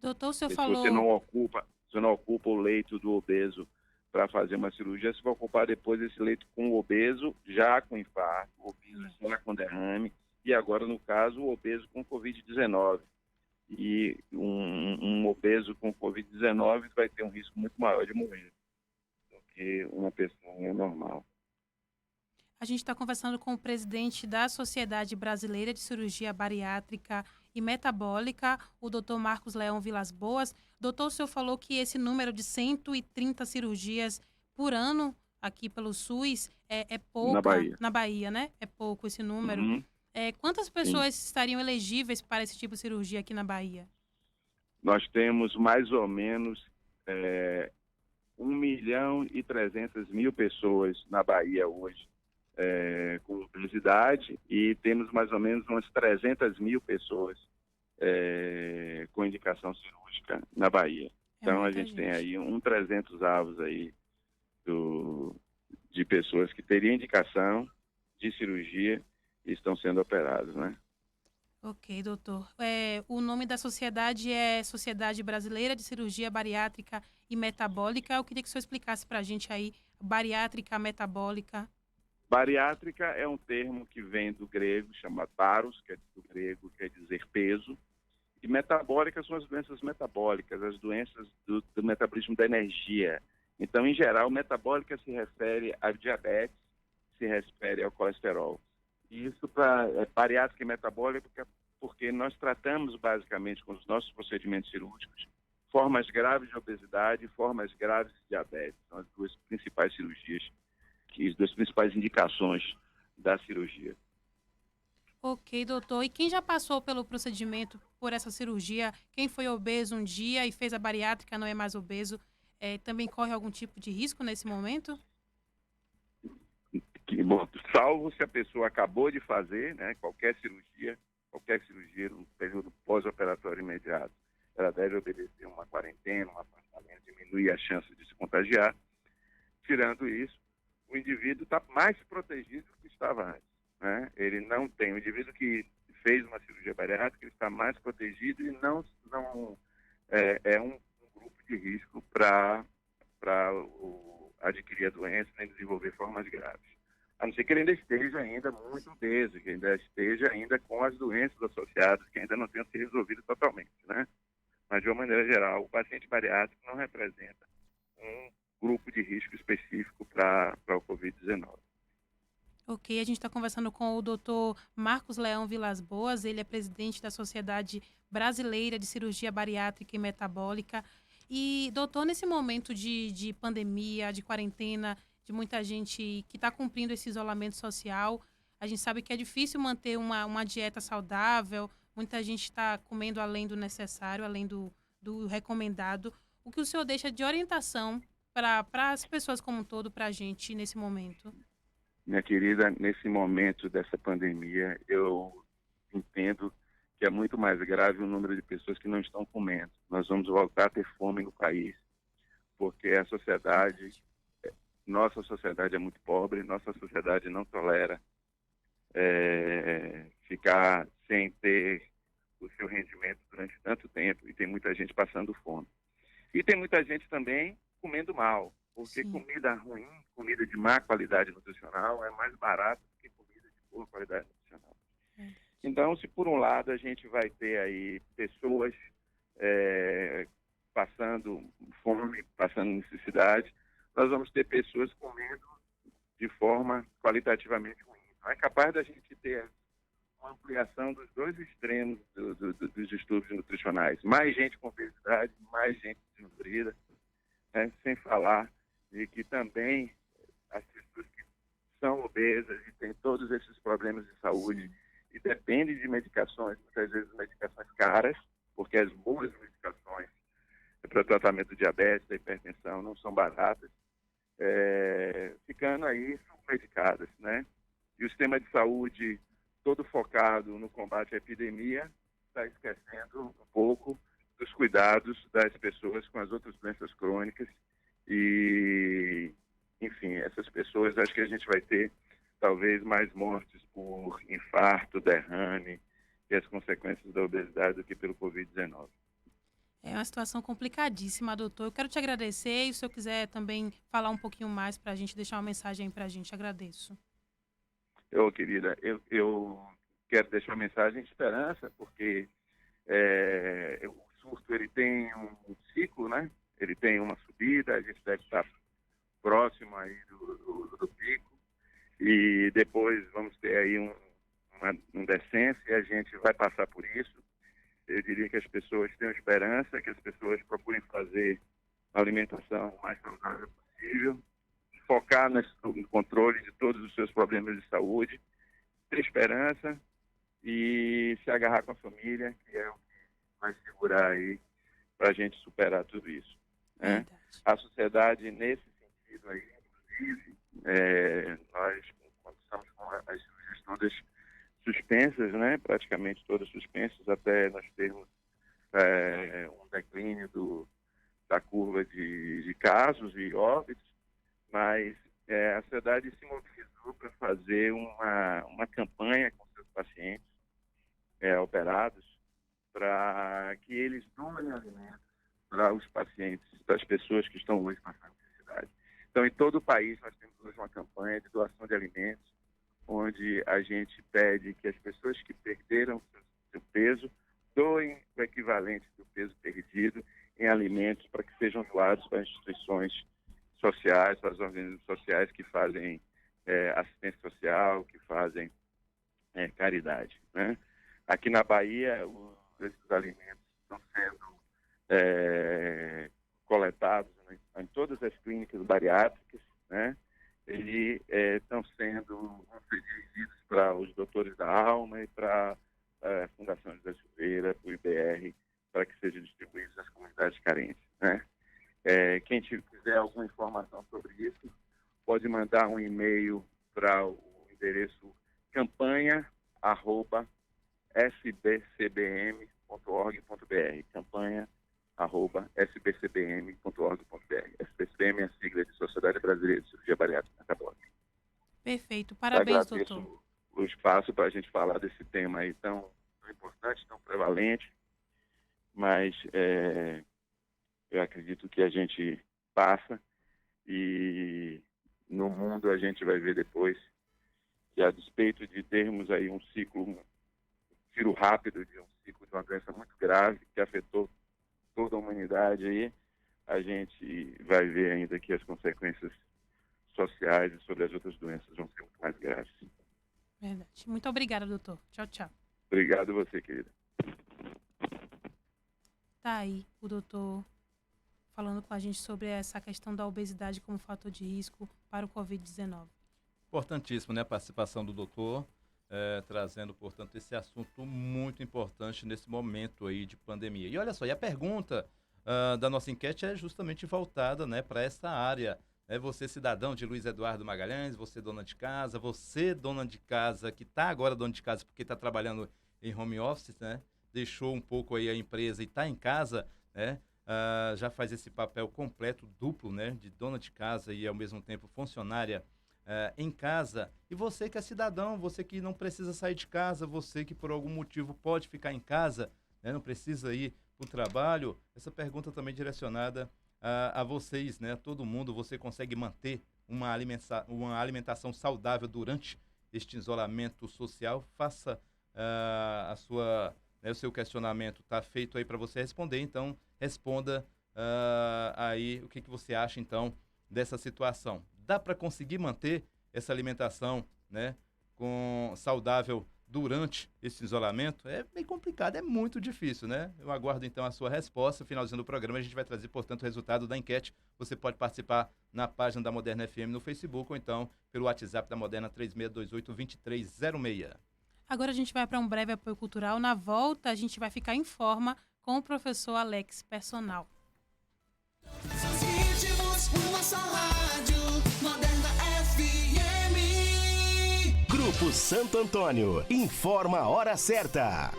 Speaker 7: Doutor, o senhor
Speaker 11: Se
Speaker 7: falou...
Speaker 11: você não ocupa o leito do obeso para fazer uma cirurgia, você vai ocupar depois esse leito com o obeso já com infarto, o obeso já com derrame, e agora, no caso, o obeso com Covid-19. E um obeso com Covid-19 vai ter um risco muito maior de morrer do que uma pessoa normal.
Speaker 7: A gente está conversando com o presidente da Sociedade Brasileira de Cirurgia Bariátrica e Metabólica, o doutor Marcos Leão Vilas Boas. Doutor, o senhor falou que esse número de 130 cirurgias por ano aqui pelo SUS é pouco. Na Bahia, né? É pouco esse número.
Speaker 11: Uhum.
Speaker 7: Quantas pessoas estariam elegíveis para esse tipo de cirurgia aqui na Bahia?
Speaker 11: Nós temos mais ou menos 1.300.000 pessoas na Bahia hoje com obesidade, e temos mais ou menos umas 300.000 pessoas com indicação cirúrgica na Bahia. Então a gente tem aí 300 avos aí de pessoas que teriam indicação de cirurgia e estão sendo operados, né?
Speaker 7: Ok, doutor. O nome da sociedade é Sociedade Brasileira de Cirurgia Bariátrica e Metabólica. Eu queria que o senhor explicasse para a gente aí, bariátrica, metabólica.
Speaker 11: Bariátrica é um termo que vem do grego, chama baros, que é do grego, quer dizer peso. E metabólica são as doenças metabólicas, as doenças do metabolismo da energia. Então, em geral, metabólica se refere à diabetes, se refere ao colesterol. E isso para bariátrica e metabólica, porque nós tratamos basicamente com os nossos procedimentos cirúrgicos formas graves de obesidade e formas graves de diabetes. São as duas principais cirurgias, as duas principais indicações da cirurgia.
Speaker 7: Ok, doutor. E quem já passou pelo procedimento, por essa cirurgia, quem foi obeso um dia e fez a bariátrica, não é mais obeso, também corre algum tipo de risco nesse momento?
Speaker 11: Bom, salvo se a pessoa acabou de fazer, né, qualquer cirurgia no período pós-operatório imediato, ela deve obedecer uma quarentena, um afastamento, diminuir a chance de se contagiar. Tirando isso, o indivíduo está mais protegido do que estava antes, né? Ele não tem, o indivíduo que fez uma cirurgia bariátrica, ele está mais protegido e não é um grupo de risco para adquirir a doença nem desenvolver formas graves. A não ser que ele ainda esteja ainda muito obeso, que ainda esteja ainda com as doenças associadas, que ainda não tenham se resolvido totalmente, né? Mas, de uma maneira geral, o paciente bariátrico não representa um grupo de risco específico para o Covid-19.
Speaker 7: Ok, a gente está conversando com o doutor Marcos Leão Vilas Boas, ele é presidente da Sociedade Brasileira de Cirurgia Bariátrica e Metabólica. E, doutor, nesse momento de pandemia, de quarentena, de muita gente que está cumprindo esse isolamento social, a gente sabe que é difícil manter uma dieta saudável, muita gente está comendo além do necessário, além do recomendado. O que o senhor deixa de orientação para as pessoas como um todo, para a gente, nesse momento?
Speaker 11: Minha querida, nesse momento dessa pandemia, eu entendo que é muito mais grave o número de pessoas que não estão comendo. Nós vamos voltar a ter fome no país, porque nossa sociedade é muito pobre, nossa sociedade não tolera ficar sem ter o seu rendimento durante tanto tempo, e tem muita gente passando fome. E tem muita gente também comendo mal, porque comida ruim, comida de má qualidade nutricional é mais barata do que comida de boa qualidade nutricional. Então, se por um lado a gente vai ter aí pessoas passando fome, passando necessidade, nós vamos ter pessoas comendo de forma qualitativamente ruim. Não é capaz da gente ter uma ampliação dos dois extremos dos distúrbios nutricionais. Mais gente com obesidade, mais gente desnutrida, né? Sem falar de que também as pessoas que são obesas e têm todos esses problemas de saúde e dependem de medicações, muitas vezes medicações caras, porque as boas medicações para tratamento do diabetes, da hipertensão, não são baratas, ficando aí submedicadas, né? E o sistema de saúde todo focado no combate à epidemia está esquecendo um pouco dos cuidados das pessoas com as outras doenças crônicas e, enfim, essas pessoas, acho que a gente vai ter talvez mais mortes por infarto, derrame e as consequências da obesidade do que pelo Covid-19.
Speaker 7: É uma situação complicadíssima, doutor. Eu quero te agradecer e se eu quiser também falar um pouquinho mais para a gente, deixar uma mensagem aí para a gente, agradeço.
Speaker 11: Querida, eu quero deixar uma mensagem de esperança, porque o surto ele tem um ciclo, né? Ele tem uma subida, a gente deve estar próximo aí do pico, e depois vamos ter aí um descenso e a gente vai passar por isso. Eu diria que as pessoas tenham esperança, que as pessoas procurem fazer a alimentação o mais saudável possível, focar no controle de todos os seus problemas de saúde, ter esperança e se agarrar com a família, que é o que vai segurar aí para a gente superar tudo isso, né? A sociedade, nesse sentido aí, inclusive, nós, quando estamos com as cirurgias todas suspensas, né, praticamente todas suspensas, até nós termos um declínio da curva de casos e óbitos, mas a sociedade se mobilizou para fazer uma campanha com seus pacientes operados, para que eles doem alimentos para os pacientes, para as pessoas que estão hoje passando necessidade. Então, em todo o país, nós temos hoje uma campanha de doação de alimentos, onde a gente pede que as pessoas que perderam seu peso doem o equivalente do peso perdido em alimentos para que sejam doados para instituições sociais, para os organismos sociais que fazem assistência social, que fazem caridade, né? Aqui na Bahia, esses alimentos estão sendo coletados em todas as clínicas bariátricas, né? Eles estão sendo dirigidos para os doutores da alma e para a Fundação José Silveira, para o IBR, para que sejam distribuídos às comunidades carentes, né? Quem quiser alguma informação sobre isso, pode mandar um e-mail para o endereço campanha@sbcbm.org.br, campanha@sbcbm.org.br. SBCBM é a sigla de Sociedade Brasileira de Cirurgia Bariátrica e Metabólica.
Speaker 7: Perfeito, parabéns, doutor.
Speaker 11: Agradeço o espaço para a gente falar desse tema aí tão importante, tão prevalente, mas eu acredito que a gente passa e no mundo a gente vai ver depois que, a despeito de termos aí um tiro rápido de um ciclo de uma doença muito grave que afetou toda a humanidade aí, a gente vai ver ainda que as consequências sociais e sobre as outras doenças vão ser muito mais graves.
Speaker 7: Verdade. Muito obrigada, doutor. Tchau, tchau.
Speaker 11: Obrigado a você, querida.
Speaker 7: Tá aí o doutor falando com a gente sobre essa questão da obesidade como fator de risco para o Covid-19.
Speaker 8: Importantíssimo, né, a participação do doutor, trazendo, portanto, esse assunto muito importante nesse momento aí de pandemia. E olha só, e a pergunta da nossa enquete é justamente voltada, né, para essa área. Você, cidadão de Luiz Eduardo Magalhães, você, dona de casa, você, dona de casa, que está agora dona de casa porque está trabalhando em home office, né, deixou um pouco aí a empresa e está em casa, né, já faz esse papel completo, duplo, né, de dona de casa e ao mesmo tempo funcionária em casa. E você que é cidadão, você que não precisa sair de casa, você que por algum motivo pode ficar em casa, né, não precisa ir para o trabalho, essa pergunta também direcionada a vocês, né, a todo mundo. Você consegue manter uma alimentação saudável durante este isolamento social? Faça o seu questionamento, está feito aí para você responder, então responda aí o que você acha então dessa situação. Dá para conseguir manter essa alimentação, né, saudável durante esse isolamento? É bem complicado, é muito difícil, né? Eu aguardo então a sua resposta. Finalizando o programa, a gente vai trazer, portanto, o resultado da enquete. Você pode participar na página da Moderna FM no Facebook ou então pelo WhatsApp da Moderna 3628-2306.
Speaker 7: Agora a gente vai para um breve apoio cultural. Na volta, a gente vai ficar em forma com o professor Alex Personal.
Speaker 10: Seus ritmos, uma só rádio, Moderna FM.
Speaker 12: Grupo Santo Antônio, informa a hora certa.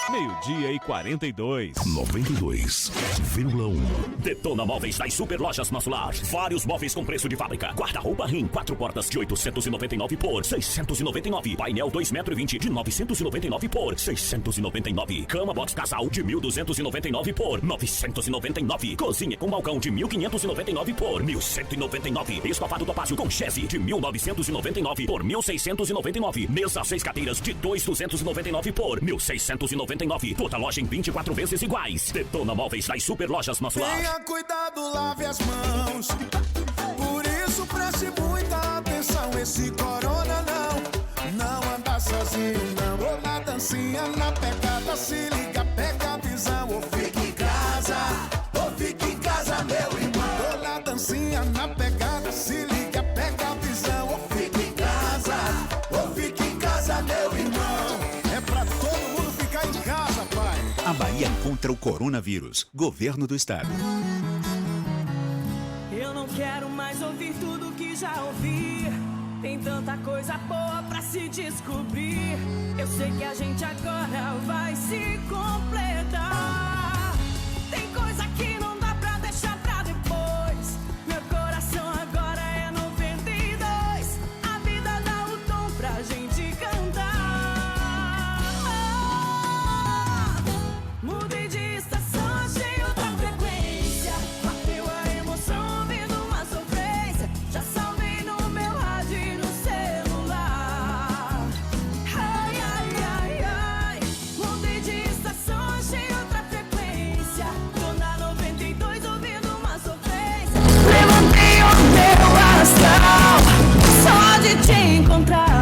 Speaker 1: 12:42.
Speaker 12: 92,1.
Speaker 13: Detona Móveis das Super Lojas Nosso Lar. Vários móveis com preço de fábrica. Guarda-roupa Rim, 4 portas de 899 por 699. Painel 2,20 m de 999 por 699. Cama box casal de 1.299 por 999. Cozinha com balcão de 1.599 por 1.199. Estofado Topázio com chaise de 1.999 por 1.699. Mesa 6 cadeiras de 2.299 por 1.699. Toda loja em 24 vezes iguais. Detona Móveis das Super Lojas Nosso Lar.
Speaker 10: Tenha cuidado, lave as mãos. Por isso preste muita atenção. Esse corona não anda sozinho não. Ou na dancinha, na pegada, se liga, pega a visão. Ou fique em casa, meu irmão. Ou na dancinha, na pegada, se liga, pega a visão. Ou fique em casa, meu irmão. É pra todo mundo ficar em casa, pai.
Speaker 14: A Bahia contra o coronavírus. Governo do Estado.
Speaker 15: Eu não quero mais ouvir tudo que já ouvi. Tem tanta coisa boa pra se descobrir. Eu sei que a gente agora vai se completar. Tem coisa que não dá pra deixar pra depois. Meu coração agora é 92. A vida dá o tom pra gente cantar. Mudei de estação, achei outra frequência. Bateu a emoção, ouvindo uma sofrência. Já salvei no meu rádio e no celular. Ai, ai, ai, ai. Mudei de estação, achei outra frequência. Tô na 92, ouvindo uma sofrência. Levantei o meu astral, só de te encontrar.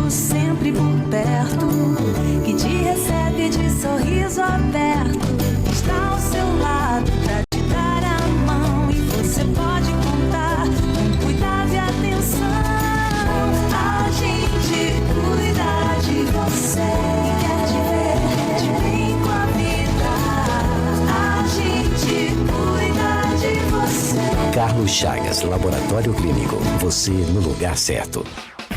Speaker 15: Sempre por perto, que te recebe de sorriso aberto, está ao seu lado pra te dar a mão. E você pode contar com cuidado e atenção. A gente cuida de você, quer te ver de bem com a vida. A gente cuida de você.
Speaker 12: Carlos Chagas, Laboratório Clínico. Você no lugar certo.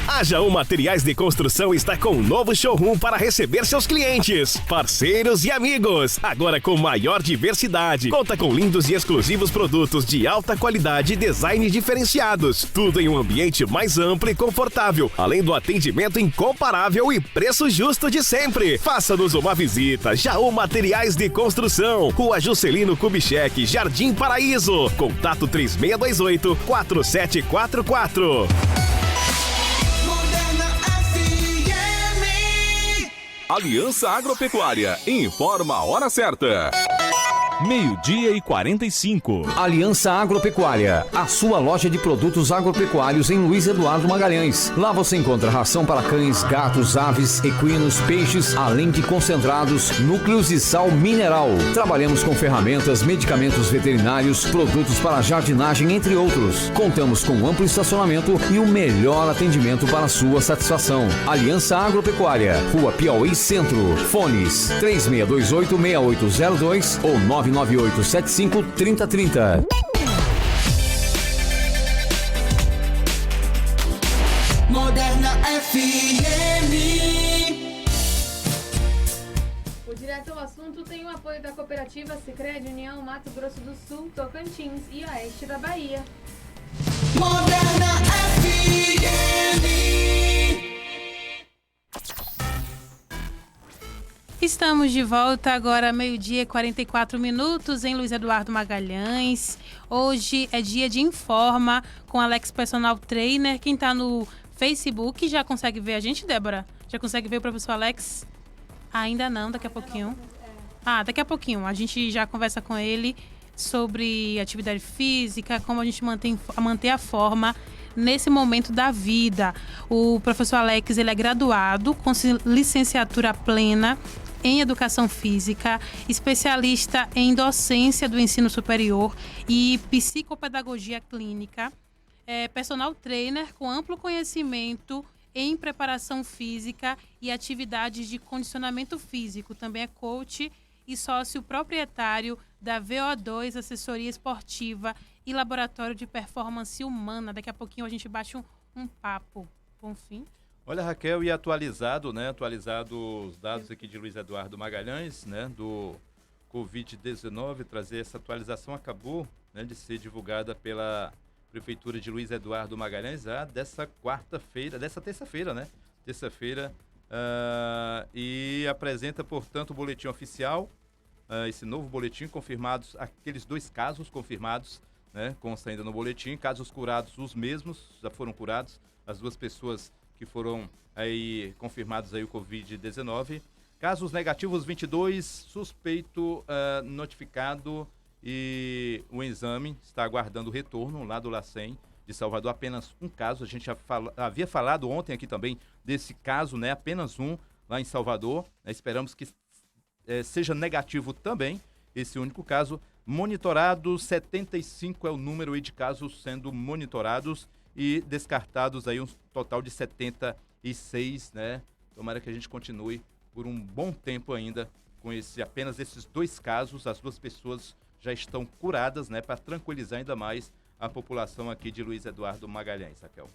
Speaker 16: A Jaú Materiais de Construção está com um novo showroom para receber seus clientes, parceiros e amigos. Agora com maior diversidade. Conta com lindos e exclusivos produtos de alta qualidade e design diferenciados. Tudo em um ambiente mais amplo e confortável, além do atendimento incomparável e preço justo de sempre. Faça-nos uma visita. Jaú Materiais de Construção, Rua Juscelino Kubitschek, Jardim Paraíso. Contato 3628-4744.
Speaker 17: Aliança Agropecuária informa a hora certa.
Speaker 1: 12:45.
Speaker 6: Aliança Agropecuária, a sua loja de produtos agropecuários em Luiz Eduardo Magalhães. Lá você encontra ração para cães, gatos, aves, equinos, peixes, além de concentrados, núcleos e sal mineral. Trabalhamos com ferramentas, medicamentos veterinários, produtos para jardinagem, entre outros. Contamos com amplo estacionamento e o melhor atendimento para sua satisfação. Aliança Agropecuária, Rua Piauí Centro. Fones 3628-6802 ou 99875-3030.
Speaker 15: Moderna FM.
Speaker 9: O Direto ao Assunto tem o apoio da cooperativa Sicredi União Mato Grosso do Sul, Tocantins e Oeste da Bahia.
Speaker 15: Moderna FM.
Speaker 7: Estamos de volta agora, 12:44 em Luiz Eduardo Magalhães. Hoje é dia de Informa com Alex Personal Trainer. Quem está no Facebook já consegue ver a gente, Débora? Já consegue ver o professor Alex? Ainda não, daqui a pouquinho. Daqui a pouquinho. A gente já conversa com ele sobre atividade física, como a gente manter a forma nesse momento da vida. O professor Alex, ele é graduado com licenciatura plena em Educação Física, especialista em docência do ensino superior e psicopedagogia clínica, personal trainer com amplo conhecimento em preparação física e atividades de condicionamento físico. Também é coach e sócio proprietário da VO2 Assessoria Esportiva e Laboratório de Performance Humana. Daqui a pouquinho a gente bate um papo. Bom fim.
Speaker 8: Olha, Raquel, e atualizado os dados aqui de Luiz Eduardo Magalhães, né, do Covid-19, trazer essa atualização acabou, né, de ser divulgada pela Prefeitura de Luiz Eduardo Magalhães dessa terça-feira, né, e apresenta, portanto, o boletim oficial, esse novo boletim, confirmados, aqueles 2 casos confirmados, né, consta ainda no boletim, casos curados, os mesmos, já foram curados, as 2 pessoas que foram aí confirmados aí o Covid-19. Casos negativos 22, suspeito notificado e o exame está aguardando o retorno lá do LACEN de Salvador. Apenas um caso, a gente já havia falado ontem aqui também desse caso, né? Apenas um lá em Salvador. Esperamos que seja negativo também esse único caso. Monitorados, 75 é o número aí de casos sendo monitorados e descartados aí um total de 76, né? Tomara que a gente continue por um bom tempo ainda com apenas esses 2 casos. As 2 pessoas já estão curadas, né? Para tranquilizar ainda mais a população aqui de Luiz Eduardo Magalhães, Raquel.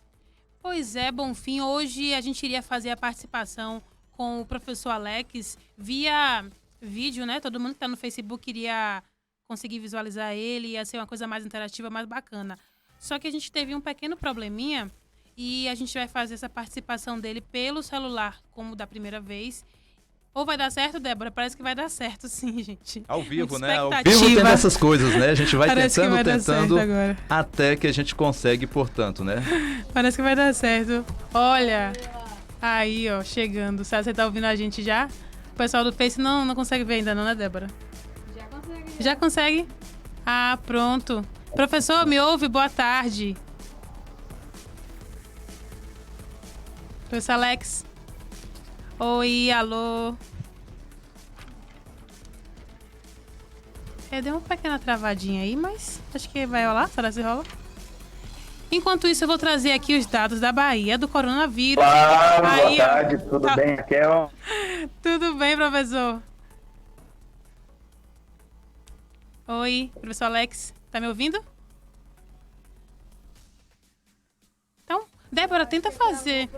Speaker 7: Pois é, Bonfim. Hoje a gente iria fazer a participação com o professor Alex via vídeo, né? Todo mundo que está no Facebook iria conseguir visualizar ele, ia ser uma coisa mais interativa, mais bacana. Só que a gente teve um pequeno probleminha e a gente vai fazer essa participação dele pelo celular, como da primeira vez. Ou vai dar certo, Débora? Parece que vai dar certo, sim, gente.
Speaker 8: Ao vivo, né? Ao vivo tem essas coisas, né? A gente vai tentando, até que a gente consegue, portanto, né?
Speaker 7: Parece que vai dar certo. Olha, aí, ó, chegando. Você tá ouvindo a gente já? O pessoal do Face não consegue ver ainda não, né, Débora?
Speaker 9: Já consegue.
Speaker 7: Já consegue? Ah, pronto. Professor, me ouve? Boa tarde. Professor Alex. Oi, alô. Deu uma pequena travadinha aí, mas acho que vai rolar. Será que rola? Enquanto isso, eu vou trazer aqui os dados da Bahia do coronavírus.
Speaker 18: Olá, boa tarde. Tudo bem, Raquel?
Speaker 7: Tudo bem, professor? Oi, professor Alex. Tá me ouvindo? Então, Débora, tenta fazer.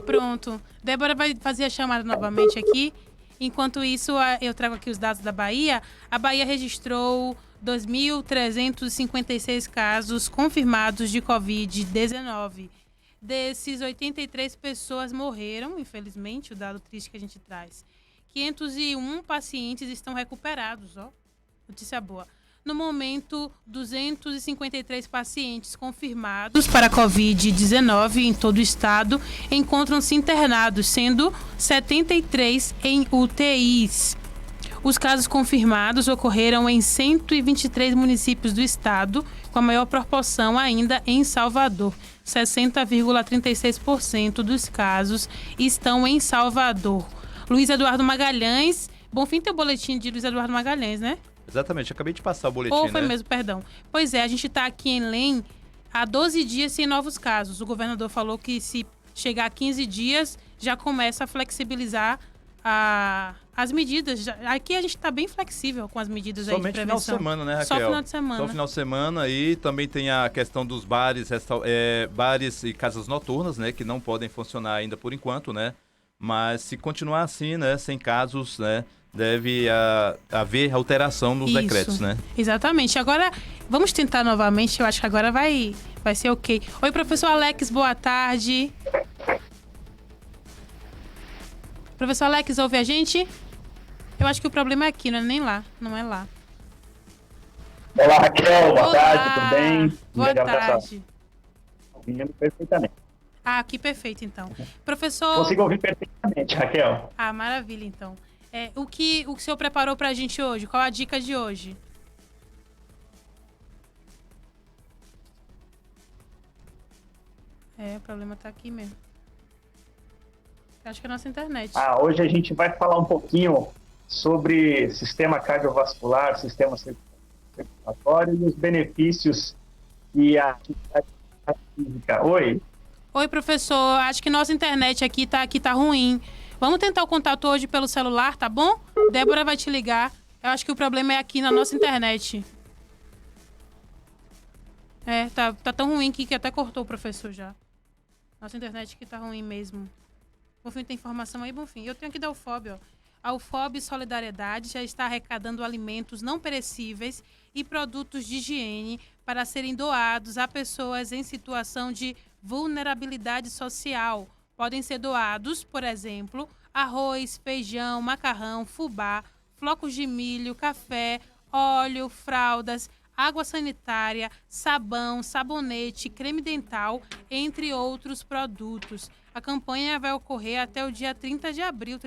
Speaker 7: Pronto. Débora vai fazer a chamada novamente aqui. Enquanto isso, eu trago aqui os dados da Bahia. A Bahia registrou 2.356 casos confirmados de Covid-19. Desses, 83 pessoas morreram, infelizmente, o dado triste que a gente traz. 501 pacientes estão recuperados, ó. Notícia boa. No momento, 253 pacientes confirmados para a Covid-19 em todo o estado encontram-se internados, sendo 73 em UTIs. Os casos confirmados ocorreram em 123 municípios do estado, com a maior proporção ainda em Salvador. 60,36% dos casos estão em Salvador. Luiz Eduardo Magalhães. Bonfim tem o boletim de Luiz Eduardo Magalhães, né?
Speaker 8: Exatamente, acabei de passar o boletim,
Speaker 7: Ou foi
Speaker 8: né?
Speaker 7: mesmo, perdão. Pois é, a gente está aqui em Lem há 12 dias sem novos casos. O governador falou que se chegar a 15 dias, já começa a flexibilizar as medidas. Aqui a gente está bem flexível com as medidas aí de
Speaker 8: Somente
Speaker 7: prevenção.
Speaker 8: final de semana, né, Raquel?
Speaker 7: Só final de semana.
Speaker 8: Só final de semana e também tem a questão dos bares, bares e casas noturnas, né? Que não podem funcionar ainda por enquanto, né? Mas se continuar assim, né? Sem casos, né? Deve haver alteração nos
Speaker 7: Isso.
Speaker 8: decretos, né?
Speaker 7: Exatamente. Agora, vamos tentar novamente. Eu acho que agora vai ser ok. Oi, professor Alex, boa tarde. Professor Alex, ouve a gente? Eu acho que o problema é aqui, não é nem lá. Não é lá.
Speaker 18: Olá, Raquel. Boa
Speaker 7: Olá.
Speaker 18: tarde, tudo bem?
Speaker 7: Boa
Speaker 18: Legal, pessoal.
Speaker 7: tarde.
Speaker 18: Ouvindo perfeitamente.
Speaker 7: Ah, aqui perfeito, então. Professor...
Speaker 18: Consigo ouvir perfeitamente, Raquel.
Speaker 7: Ah, maravilha, então. O que o senhor preparou pra gente hoje? Qual a dica de hoje? O problema tá aqui mesmo. Acho que é a nossa internet.
Speaker 18: Hoje a gente vai falar um pouquinho sobre sistema cardiovascular, sistema circulatório e os benefícios e a atividade física. Oi?
Speaker 7: Oi, professor. Acho que nossa internet aqui tá ruim. Vamos tentar o contato hoje pelo celular, tá bom? Débora vai te ligar. Eu acho que o problema é aqui na nossa internet. Tá tão ruim que até cortou o professor já. Nossa internet aqui tá ruim mesmo. Bonfim, tem informação aí, Bonfim? Eu tenho que dar o UFOB, ó. A UFOB Solidariedade já está arrecadando alimentos não perecíveis e produtos de higiene para serem doados a pessoas em situação de vulnerabilidade social. Podem ser doados, por exemplo, arroz, feijão, macarrão, fubá, flocos de milho, café, óleo, fraldas, água sanitária, sabão, sabonete, creme dental, entre outros produtos. A campanha vai ocorrer até o dia 30 de abril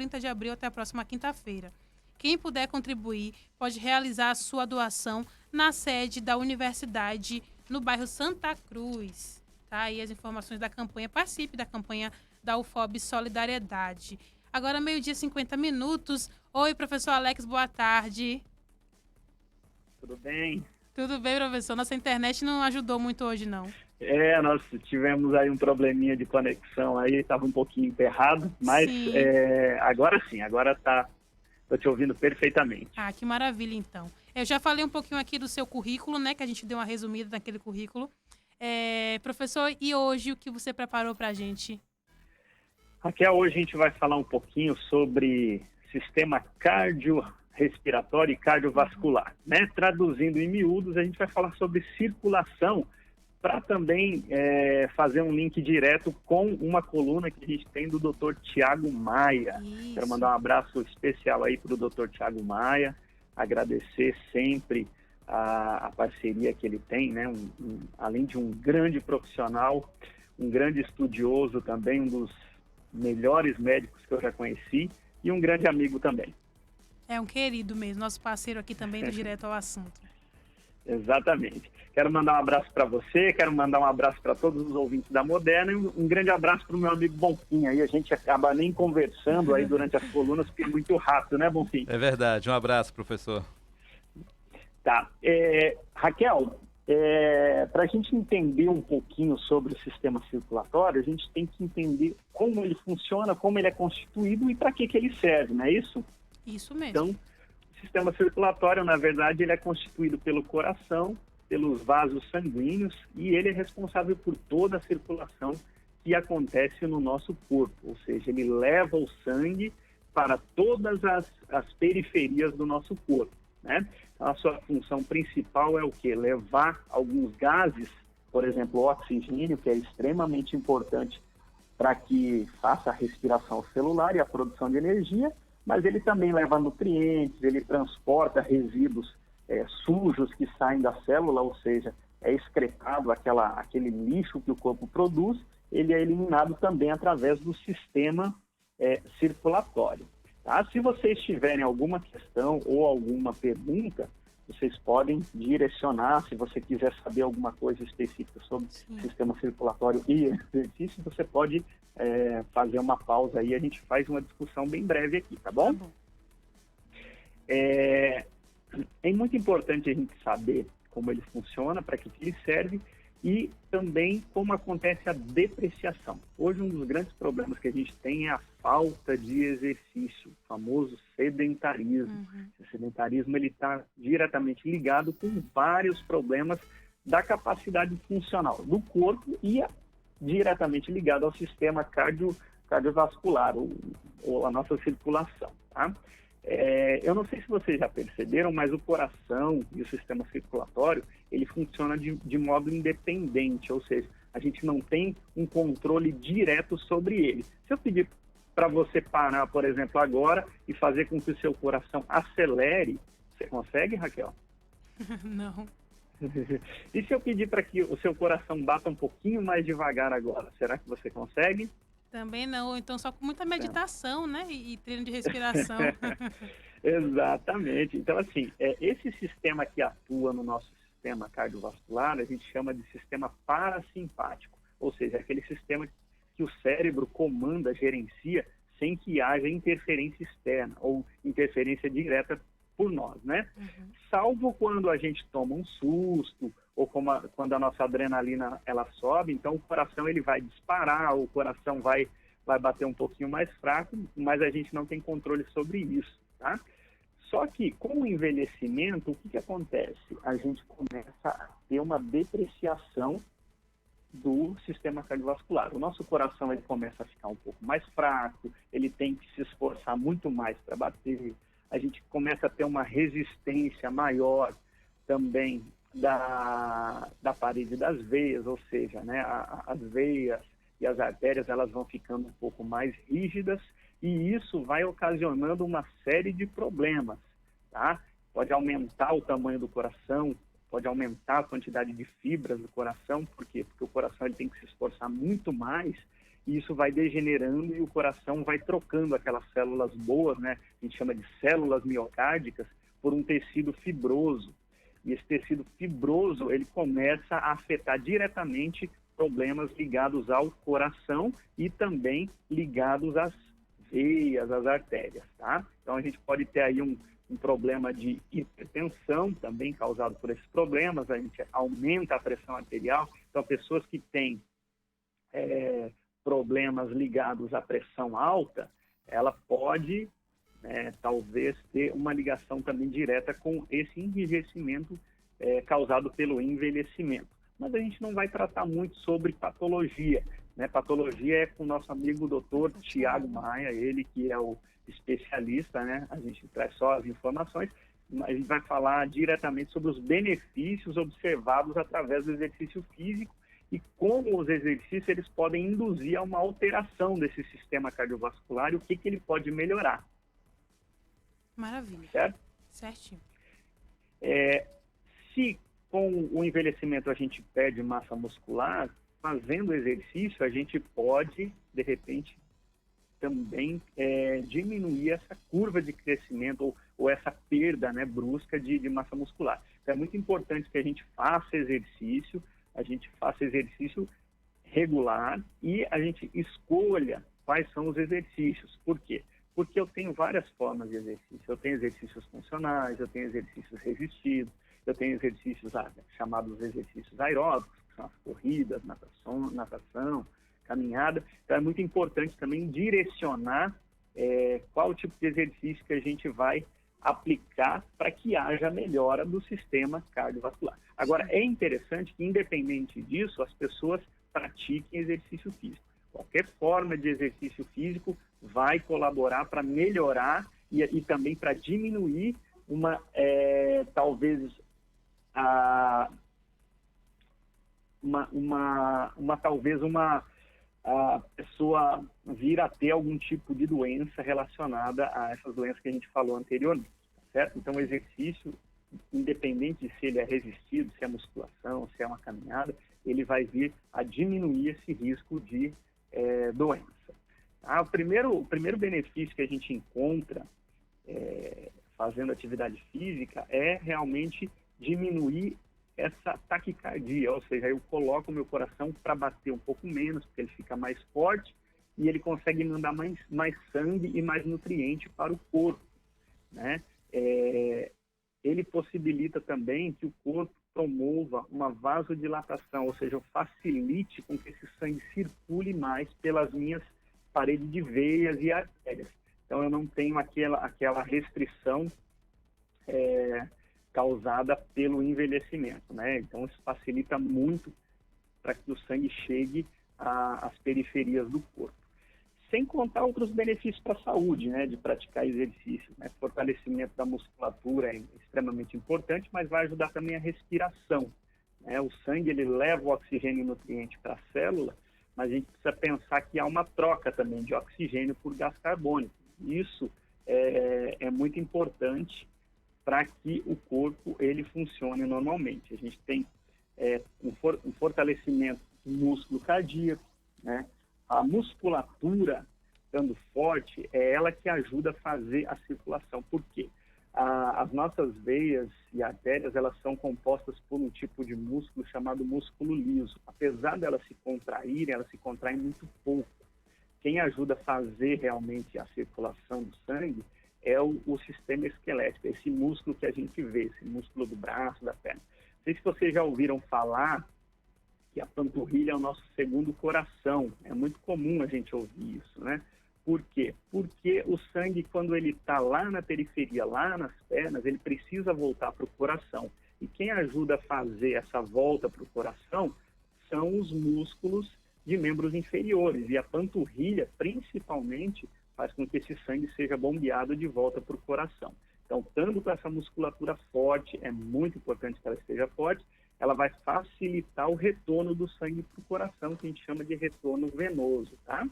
Speaker 7: até a próxima quinta-feira. Quem puder contribuir pode realizar a sua doação na sede da universidade no bairro Santa Cruz. Tá aí as informações da campanha. Participe da campanha da UFOB Solidariedade. Agora, 12:50. Oi, professor Alex, boa tarde.
Speaker 18: Tudo bem?
Speaker 7: Tudo bem, professor. Nossa internet não ajudou muito hoje, não.
Speaker 18: Nós tivemos aí um probleminha de conexão aí, estava um pouquinho emperrado, mas agora sim, agora tô te ouvindo perfeitamente.
Speaker 7: Ah, que maravilha, então. Eu já falei um pouquinho aqui do seu currículo, né, que a gente deu uma resumida naquele currículo. Professor, e hoje o que você preparou pra gente?
Speaker 18: Raquel, hoje a gente vai falar um pouquinho sobre sistema cardiorrespiratório e cardiovascular, né? Traduzindo em miúdos, a gente vai falar sobre circulação, para também fazer um link direto com uma coluna que a gente tem do Dr. Tiago Maia. Isso. Quero mandar um abraço especial aí para o Dr. Tiago Maia, agradecer sempre a parceria que ele tem, né? Além de um grande profissional, um grande estudioso também, um dos melhores médicos que eu já conheci e um grande amigo também.
Speaker 7: É um querido mesmo, nosso parceiro aqui também do Direto ao Assunto.
Speaker 18: Exatamente. Quero mandar um abraço para você, quero mandar um abraço para todos os ouvintes da Moderna e um grande abraço para o meu amigo Bonfim. Aí a gente acaba nem conversando aí durante as colunas, porque é muito rápido, né, Bonfim?
Speaker 8: É verdade. Um abraço, professor.
Speaker 18: Tá. Raquel, para a gente entender um pouquinho sobre o sistema circulatório, a gente tem que entender como ele funciona, como ele é constituído e para que ele serve, não é isso?
Speaker 7: Isso mesmo.
Speaker 18: Então, o sistema circulatório, na verdade, ele é constituído pelo coração, pelos vasos sanguíneos e ele é responsável por toda a circulação que acontece no nosso corpo, ou seja, ele leva o sangue para todas as periferias do nosso corpo, né? Então, a sua função principal é o quê? Levar alguns gases, por exemplo, o oxigênio, que é extremamente importante para que faça a respiração celular e a produção de energia, mas ele também leva nutrientes, ele transporta resíduos sujos que saem da célula, ou seja, é excretado aquele lixo que o corpo produz, ele é eliminado também através do sistema circulatório. Tá? Se vocês tiverem alguma questão ou alguma pergunta, vocês podem direcionar. Se você quiser saber alguma coisa específica sobre sistema circulatório e exercício, você pode fazer uma pausa aí, a gente faz uma discussão bem breve aqui, tá bom? É muito importante a gente saber como ele funciona, para que ele serve e também como acontece a depreciação. Hoje um dos grandes problemas que a gente tem é a falta de exercício, o famoso sedentarismo. O sedentarismo está diretamente ligado com vários problemas da capacidade funcional do corpo e diretamente ligado ao sistema cardiovascular, ou a nossa circulação. Tá? Eu não sei se vocês já perceberam, mas o coração e o sistema circulatório, ele funciona de modo independente, ou seja, a gente não tem um controle direto sobre ele. Se eu pedir para você parar, por exemplo, agora e fazer com que o seu coração acelere, você consegue, Raquel?
Speaker 7: Não.
Speaker 18: E se eu pedir para que o seu coração bata um pouquinho mais devagar agora, será que você consegue?
Speaker 7: Também não, então só com muita meditação, né? E treino de respiração.
Speaker 18: Exatamente. Então, assim, esse sistema que atua no nosso sistema cardiovascular, a gente chama de sistema parasimpático, ou seja, aquele sistema que o cérebro comanda, gerencia, sem que haja interferência externa ou interferência direta por nós, né? Salvo quando a gente toma um susto ou quando a nossa adrenalina ela sobe, então o coração ele vai disparar, o coração vai bater um pouquinho mais fraco, mas a gente não tem controle sobre isso, tá? Só que com o envelhecimento, o que acontece? A gente começa a ter uma depreciação do sistema cardiovascular. O nosso coração ele começa a ficar um pouco mais fraco, ele tem que se esforçar muito mais para bater, a gente começa a ter uma resistência maior também da parede das veias, ou seja, né, as veias e as artérias elas vão ficando um pouco mais rígidas e isso vai ocasionando uma série de problemas, tá? Pode aumentar o tamanho do coração, pode aumentar a quantidade de fibras do coração, por quê? Porque o coração ele tem que se esforçar muito mais e isso vai degenerando e o coração vai trocando aquelas células boas, né? A gente chama de células miocárdicas, por um tecido fibroso. E esse tecido fibroso, ele começa a afetar diretamente problemas ligados ao coração e também ligados às veias, às artérias, tá? Então, a gente pode ter aí um problema de hipertensão também causado por esses problemas, a gente aumenta a pressão arterial. Então, pessoas que têm problemas ligados à pressão alta, ela pode talvez ter uma ligação também direta com esse enrijecimento causado pelo envelhecimento. Mas a gente não vai tratar muito sobre patologia, né? Patologia é com o nosso amigo Dr. Tiago Maia, ele que é o especialista, né? A gente traz só as informações, mas a gente vai falar diretamente sobre os benefícios observados através do exercício físico e como os exercícios eles podem induzir a uma alteração desse sistema cardiovascular e o que ele pode melhorar.
Speaker 7: Maravilha.
Speaker 18: Certo?
Speaker 7: Certinho.
Speaker 18: Se com o envelhecimento a gente perde massa muscular, fazendo exercício a gente pode, de repente, também diminuir essa curva de crescimento ou essa perda, né, brusca de massa muscular. Então é muito importante que a gente faça exercício regular e a gente escolha quais são os exercícios. Por quê? Porque eu tenho várias formas de exercício. Eu tenho exercícios funcionais, eu tenho exercícios resistidos, eu tenho exercícios chamados exercícios aeróbicos, que são as corridas, natação, caminhada. Então é muito importante também direcionar qual tipo de exercício que a gente vai aplicar para que haja melhora do sistema cardiovascular. Agora, é interessante que, independente disso, as pessoas pratiquem exercício físico. Qualquer forma de exercício físico vai colaborar para melhorar e também para diminuir talvez a pessoa vir a ter algum tipo de doença relacionada a essas doenças que a gente falou anteriormente, certo? Então, o exercício independente de se ele é resistido, se é musculação, se é uma caminhada, ele vai vir a diminuir esse risco de doença. O primeiro benefício que a gente encontra fazendo atividade física é realmente diminuir essa taquicardia, ou seja, eu coloco o meu coração para bater um pouco menos, porque ele fica mais forte e ele consegue mandar mais sangue e mais nutriente para o corpo, né? Ele possibilita também que o corpo promova uma vasodilatação, ou seja, facilite com que esse sangue circule mais pelas minhas paredes de veias e artérias. Então eu não tenho aquela restrição causada pelo envelhecimento, né? Então isso facilita muito para que o sangue chegue às periferias do corpo. Sem contar outros benefícios para a saúde, né, de praticar exercício, né? Fortalecimento da musculatura é extremamente importante, mas vai ajudar também a respiração, né? O sangue, ele leva o oxigênio e nutriente para a célula, mas a gente precisa pensar que há uma troca também de oxigênio por gás carbônico. Isso é muito importante para que o corpo ele funcione normalmente. A gente tem um fortalecimento do músculo cardíaco, né? A musculatura, estando forte, é ela que ajuda a fazer a circulação. Por quê? As nossas veias e artérias, elas são compostas por um tipo de músculo chamado músculo liso. Apesar delas se contraírem, elas se contraem muito pouco. Quem ajuda a fazer realmente a circulação do sangue é o sistema esquelético, esse músculo que a gente vê, esse músculo do braço, da perna. Não sei se vocês já ouviram falar que a panturrilha é o nosso segundo coração. É muito comum a gente ouvir isso, né? Por quê? Porque o sangue, quando ele está lá na periferia, lá nas pernas, ele precisa voltar para o coração. E quem ajuda a fazer essa volta para o coração são os músculos de membros inferiores. E a panturrilha, principalmente, faz com que esse sangue seja bombeado de volta para o coração. Então, estando com essa musculatura forte, é muito importante que ela esteja forte, ela vai facilitar o retorno do sangue para o coração, que a gente chama de retorno venoso, tá?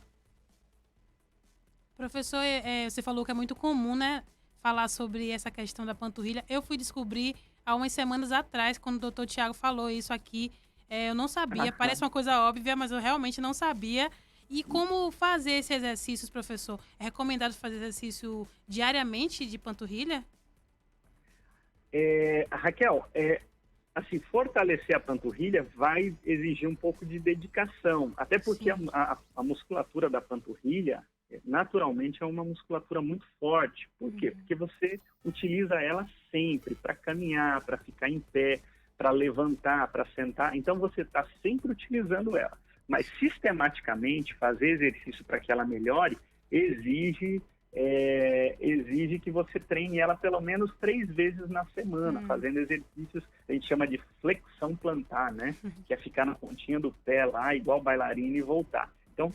Speaker 7: Professor, você falou que é muito comum, né, falar sobre essa questão da panturrilha. Eu fui descobrir há umas semanas atrás, quando o doutor Tiago falou isso aqui. Eu não sabia, parece uma coisa óbvia, mas eu realmente não sabia. E como fazer esses exercícios, professor? É recomendado fazer exercício diariamente de panturrilha?
Speaker 18: Raquel, assim, fortalecer a panturrilha vai exigir um pouco de dedicação, até porque a musculatura da panturrilha, naturalmente, é uma musculatura muito forte. Por quê? Porque você utiliza ela sempre para caminhar, para ficar em pé, para levantar, para sentar. Então, você está sempre utilizando ela. Mas, sistematicamente, fazer exercício para que ela melhore exige que você treine ela pelo menos 3 vezes na semana, fazendo exercícios, a gente chama de flexão plantar, né? Que é ficar na pontinha do pé lá, igual bailarina, e voltar. Então,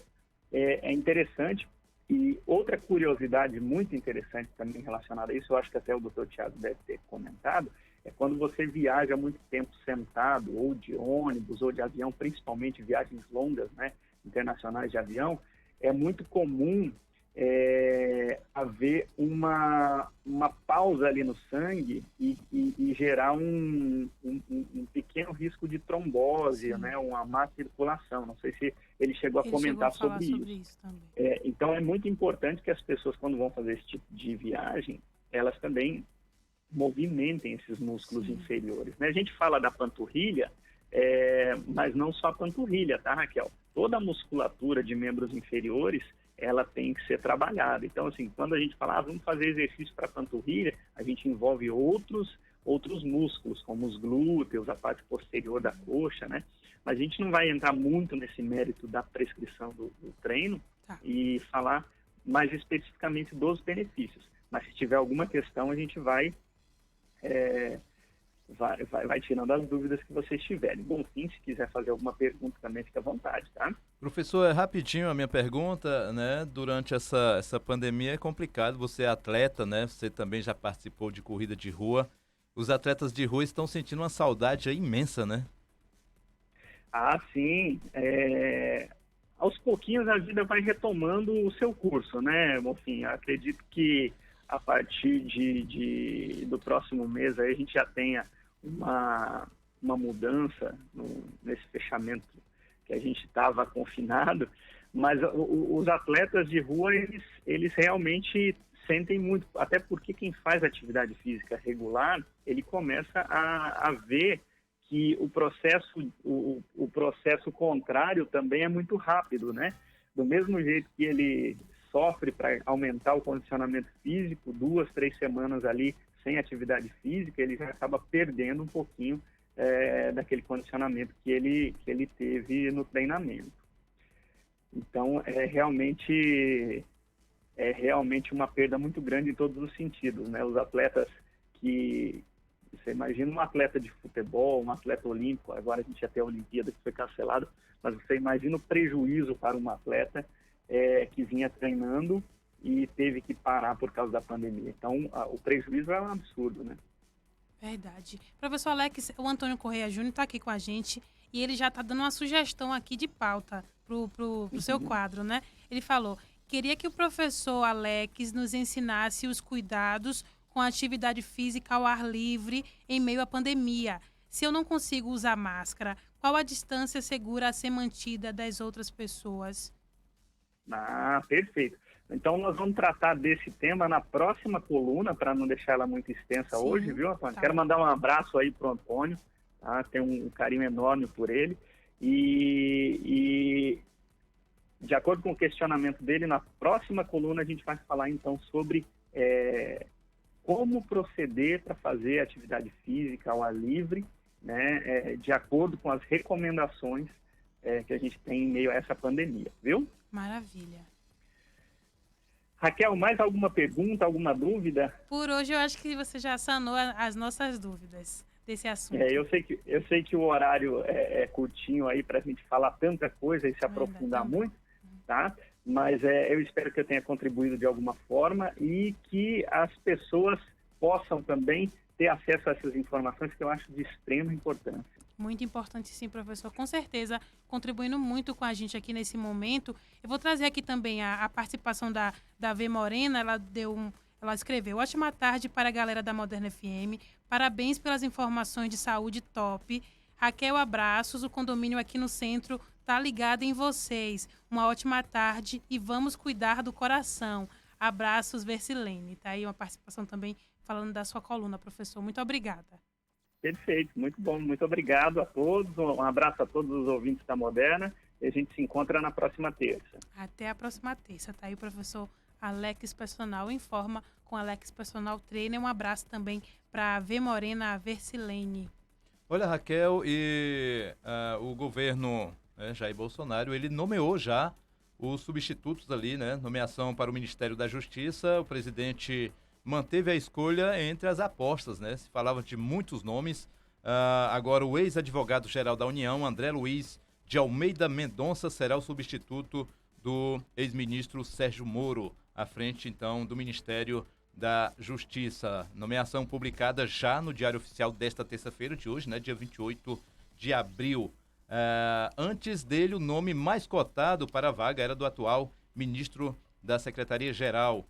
Speaker 18: é interessante. E outra curiosidade muito interessante também relacionada a isso, eu acho que até o Dr. Tiago deve ter comentado, é quando você viaja muito tempo sentado, ou de ônibus, ou de avião, principalmente viagens longas, né, internacionais de avião, é muito comum haver uma pausa ali no sangue e gerar um pequeno risco de trombose, né, uma má circulação. Não sei se ele chegou a comentar sobre isso. Então é muito importante que as pessoas, quando vão fazer esse tipo de viagem, elas também movimentem esses músculos inferiores, né? A gente fala da panturrilha, mas não só a panturrilha, tá, Raquel? Toda a musculatura de membros inferiores, ela tem que ser trabalhada. Então, assim, quando a gente fala, vamos fazer exercício para panturrilha, a gente envolve outros músculos, como os glúteos, a parte posterior da coxa, né? Mas a gente não vai entrar muito nesse mérito da prescrição do treino e falar mais especificamente dos benefícios. Mas se tiver alguma questão, a gente vai tirando as dúvidas que vocês tiverem. Bom, enfim, se quiser fazer alguma pergunta também, fica à vontade, tá?
Speaker 8: Professor, rapidinho a minha pergunta, né? Durante essa pandemia é complicado, você é atleta, né? Você também já participou de corrida de rua. Os atletas de rua estão sentindo uma saudade imensa, né?
Speaker 18: Ah, sim. Aos pouquinhos a vida vai retomando o seu curso, né, Bonfim? Acredito que a partir do próximo mês, aí a gente já tenha uma mudança nesse fechamento que a gente estava confinado, mas os atletas de rua, eles realmente sentem muito, até porque quem faz atividade física regular, ele começa a ver que o processo contrário também é muito rápido, né? Do mesmo jeito que ele sofre para aumentar o condicionamento físico, 2, 3 semanas ali sem atividade física, ele já acaba perdendo um pouquinho daquele condicionamento que ele teve no treinamento. Então, é realmente uma perda muito grande em todos os sentidos, né? Os atletas você imagina um atleta de futebol, um atleta olímpico, agora a gente já tem a Olimpíada que foi cancelada, mas você imagina o prejuízo para um atleta que vinha treinando e teve que parar por causa da pandemia. Então, o prejuízo é um absurdo, né?
Speaker 7: Verdade. Professor Alex, o Antônio Correia Júnior está aqui com a gente e ele já está dando uma sugestão aqui de pauta pro seu quadro, né? Ele falou, queria que o professor Alex nos ensinasse os cuidados com a atividade física ao ar livre em meio à pandemia. Se eu não consigo usar máscara, qual a distância segura a ser mantida das outras pessoas?
Speaker 18: Ah, perfeito. Então, nós vamos tratar desse tema na próxima coluna, para não deixar ela muito extensa hoje, viu, Antônio? Quero mandar um abraço aí pro Antônio, tá? Tenho um carinho enorme por ele. E de acordo com o questionamento dele, na próxima coluna a gente vai falar, então, sobre como proceder para fazer atividade física ao ar livre, né, de acordo com as recomendações que a gente tem em meio a essa pandemia, viu?
Speaker 7: Maravilha.
Speaker 18: Raquel, mais alguma pergunta, alguma dúvida?
Speaker 7: Por hoje eu acho que você já sanou as nossas dúvidas desse assunto.
Speaker 18: Eu sei que o horário é curtinho aí para a gente falar tanta coisa e se aprofundar muito, tá? Mas eu espero que eu tenha contribuído de alguma forma e que as pessoas possam também ter acesso a essas informações que eu acho de extrema importância.
Speaker 7: Muito importante sim, professor. Com certeza, contribuindo muito com a gente aqui nesse momento. Eu vou trazer aqui também a participação da V Morena. Ela escreveu, ótima tarde para a galera da Moderna FM. Parabéns pelas informações de saúde top. Raquel, abraços. O condomínio aqui no centro tá ligado em vocês. Uma ótima tarde e vamos cuidar do coração. Abraços, Versilene. Tá aí uma participação também falando da sua coluna, professor. Muito obrigada.
Speaker 18: Perfeito, muito bom. Muito obrigado a todos. Um abraço a todos os ouvintes da Moderna. E a gente se encontra na próxima terça.
Speaker 7: Até a próxima terça. Tá aí o professor Alex Personal Informa com Alex Personal Trainer. Um abraço também para a V Morena, a Versilene.
Speaker 8: Olha, Raquel, e o governo Jair Bolsonaro, ele nomeou já os substitutos ali, né? Nomeação para o Ministério da Justiça. O presidente manteve a escolha entre as apostas, né? Se falava de muitos nomes. Agora, o ex-advogado-geral da União, André Luiz de Almeida Mendonça, será o substituto do ex-ministro Sérgio Moro, à frente, então, do Ministério da Justiça. Nomeação publicada já no Diário Oficial desta terça-feira de hoje, né? Dia 28 de abril. Antes dele, o nome mais cotado para a vaga era do atual ministro da Secretaria-Geral,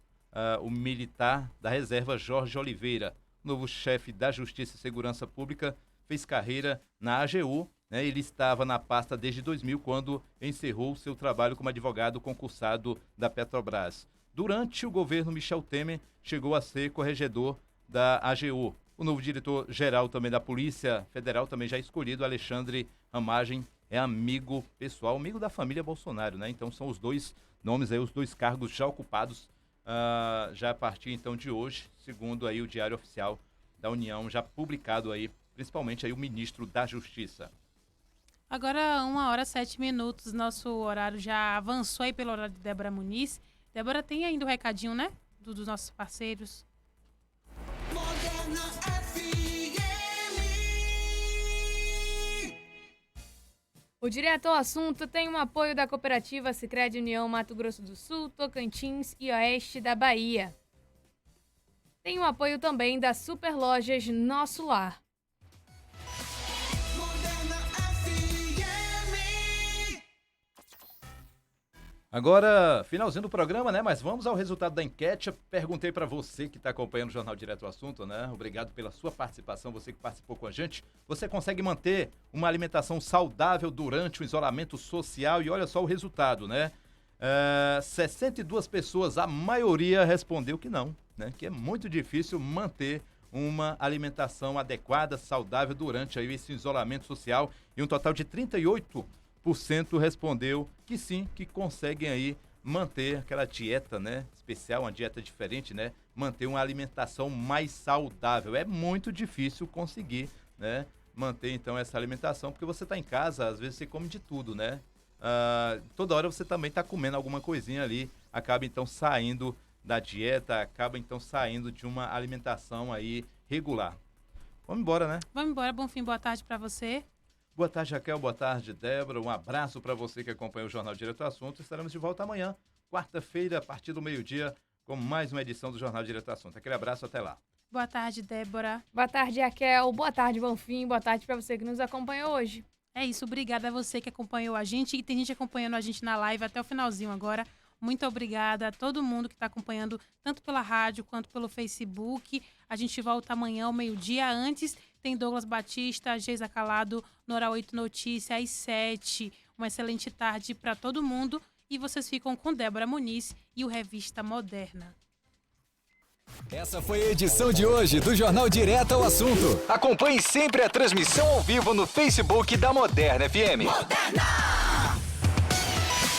Speaker 8: o militar da reserva Jorge Oliveira. O novo chefe da Justiça e Segurança Pública fez carreira na AGU, né? Ele estava na pasta desde 2000, quando encerrou seu trabalho como advogado concursado da Petrobras. Durante o governo Michel Temer, chegou a ser corregedor da AGU. O novo diretor-geral também da Polícia Federal, também já escolhido, Alexandre Ramagem, é amigo pessoal, amigo da família Bolsonaro, né? Então são os dois nomes aí, os dois cargos já ocupados, já a partir então de hoje, segundo aí o Diário Oficial da União, já publicado aí, principalmente aí o ministro da Justiça.
Speaker 7: Agora, 1h07, nosso horário já avançou aí pelo horário de Débora Muniz. Débora, tem ainda o recadinho, né? Dos nossos parceiros.
Speaker 15: Moderna FM.
Speaker 9: O Direto ao Assunto tem um apoio da Cooperativa Sicredi União Mato Grosso do Sul, Tocantins e Oeste da Bahia. Tem um apoio também das Superlojas Nosso Lar.
Speaker 8: Agora, finalzinho do programa, né? Mas vamos ao resultado da enquete. Eu perguntei para você que está acompanhando o Jornal Direto ao Assunto, né? Obrigado pela sua participação, você que participou com a gente. Você consegue manter uma alimentação saudável durante o isolamento social? E olha só o resultado, né? 62 pessoas, a maioria respondeu que não, né? Que é muito difícil manter uma alimentação adequada, saudável durante aí esse isolamento social. E um total de 38% respondeu que sim, que conseguem aí manter aquela dieta, né, especial, uma dieta diferente, né, manter uma alimentação mais saudável. É muito difícil conseguir, né, manter então essa alimentação, porque você está em casa, às vezes você come de tudo, né, toda hora você também está comendo alguma coisinha ali, acaba então saindo da dieta, acaba então saindo de uma alimentação aí regular. Vamos embora, né?
Speaker 7: Vamos embora, bom fim, boa tarde para você.
Speaker 8: Boa tarde, Raquel. Boa tarde, Débora. Um abraço para você que acompanha o Jornal Direto ao Assunto. Estaremos de volta amanhã, quarta-feira, a partir do meio-dia, com mais uma edição do Jornal Direto ao Assunto. Aquele abraço, até lá.
Speaker 7: Boa tarde, Débora.
Speaker 9: Boa tarde, Raquel. Boa tarde, Bonfim. Boa tarde para você que nos acompanhou hoje.
Speaker 7: É isso, obrigada a você que acompanhou a gente. E tem gente acompanhando a gente na live até o finalzinho agora. Muito obrigada a todo mundo que está acompanhando, tanto pela rádio quanto pelo Facebook. A gente volta amanhã ao meio-dia. Antes, tem Douglas Batista, Geisa Calado, no Hora 8 Notícias, às 7. Uma excelente tarde para todo mundo. E vocês ficam com Débora Muniz e o Revista Moderna.
Speaker 6: Essa foi a edição de hoje do Jornal Direto ao Assunto. Acompanhe sempre a transmissão ao vivo no Facebook da Moderna FM. Moderna!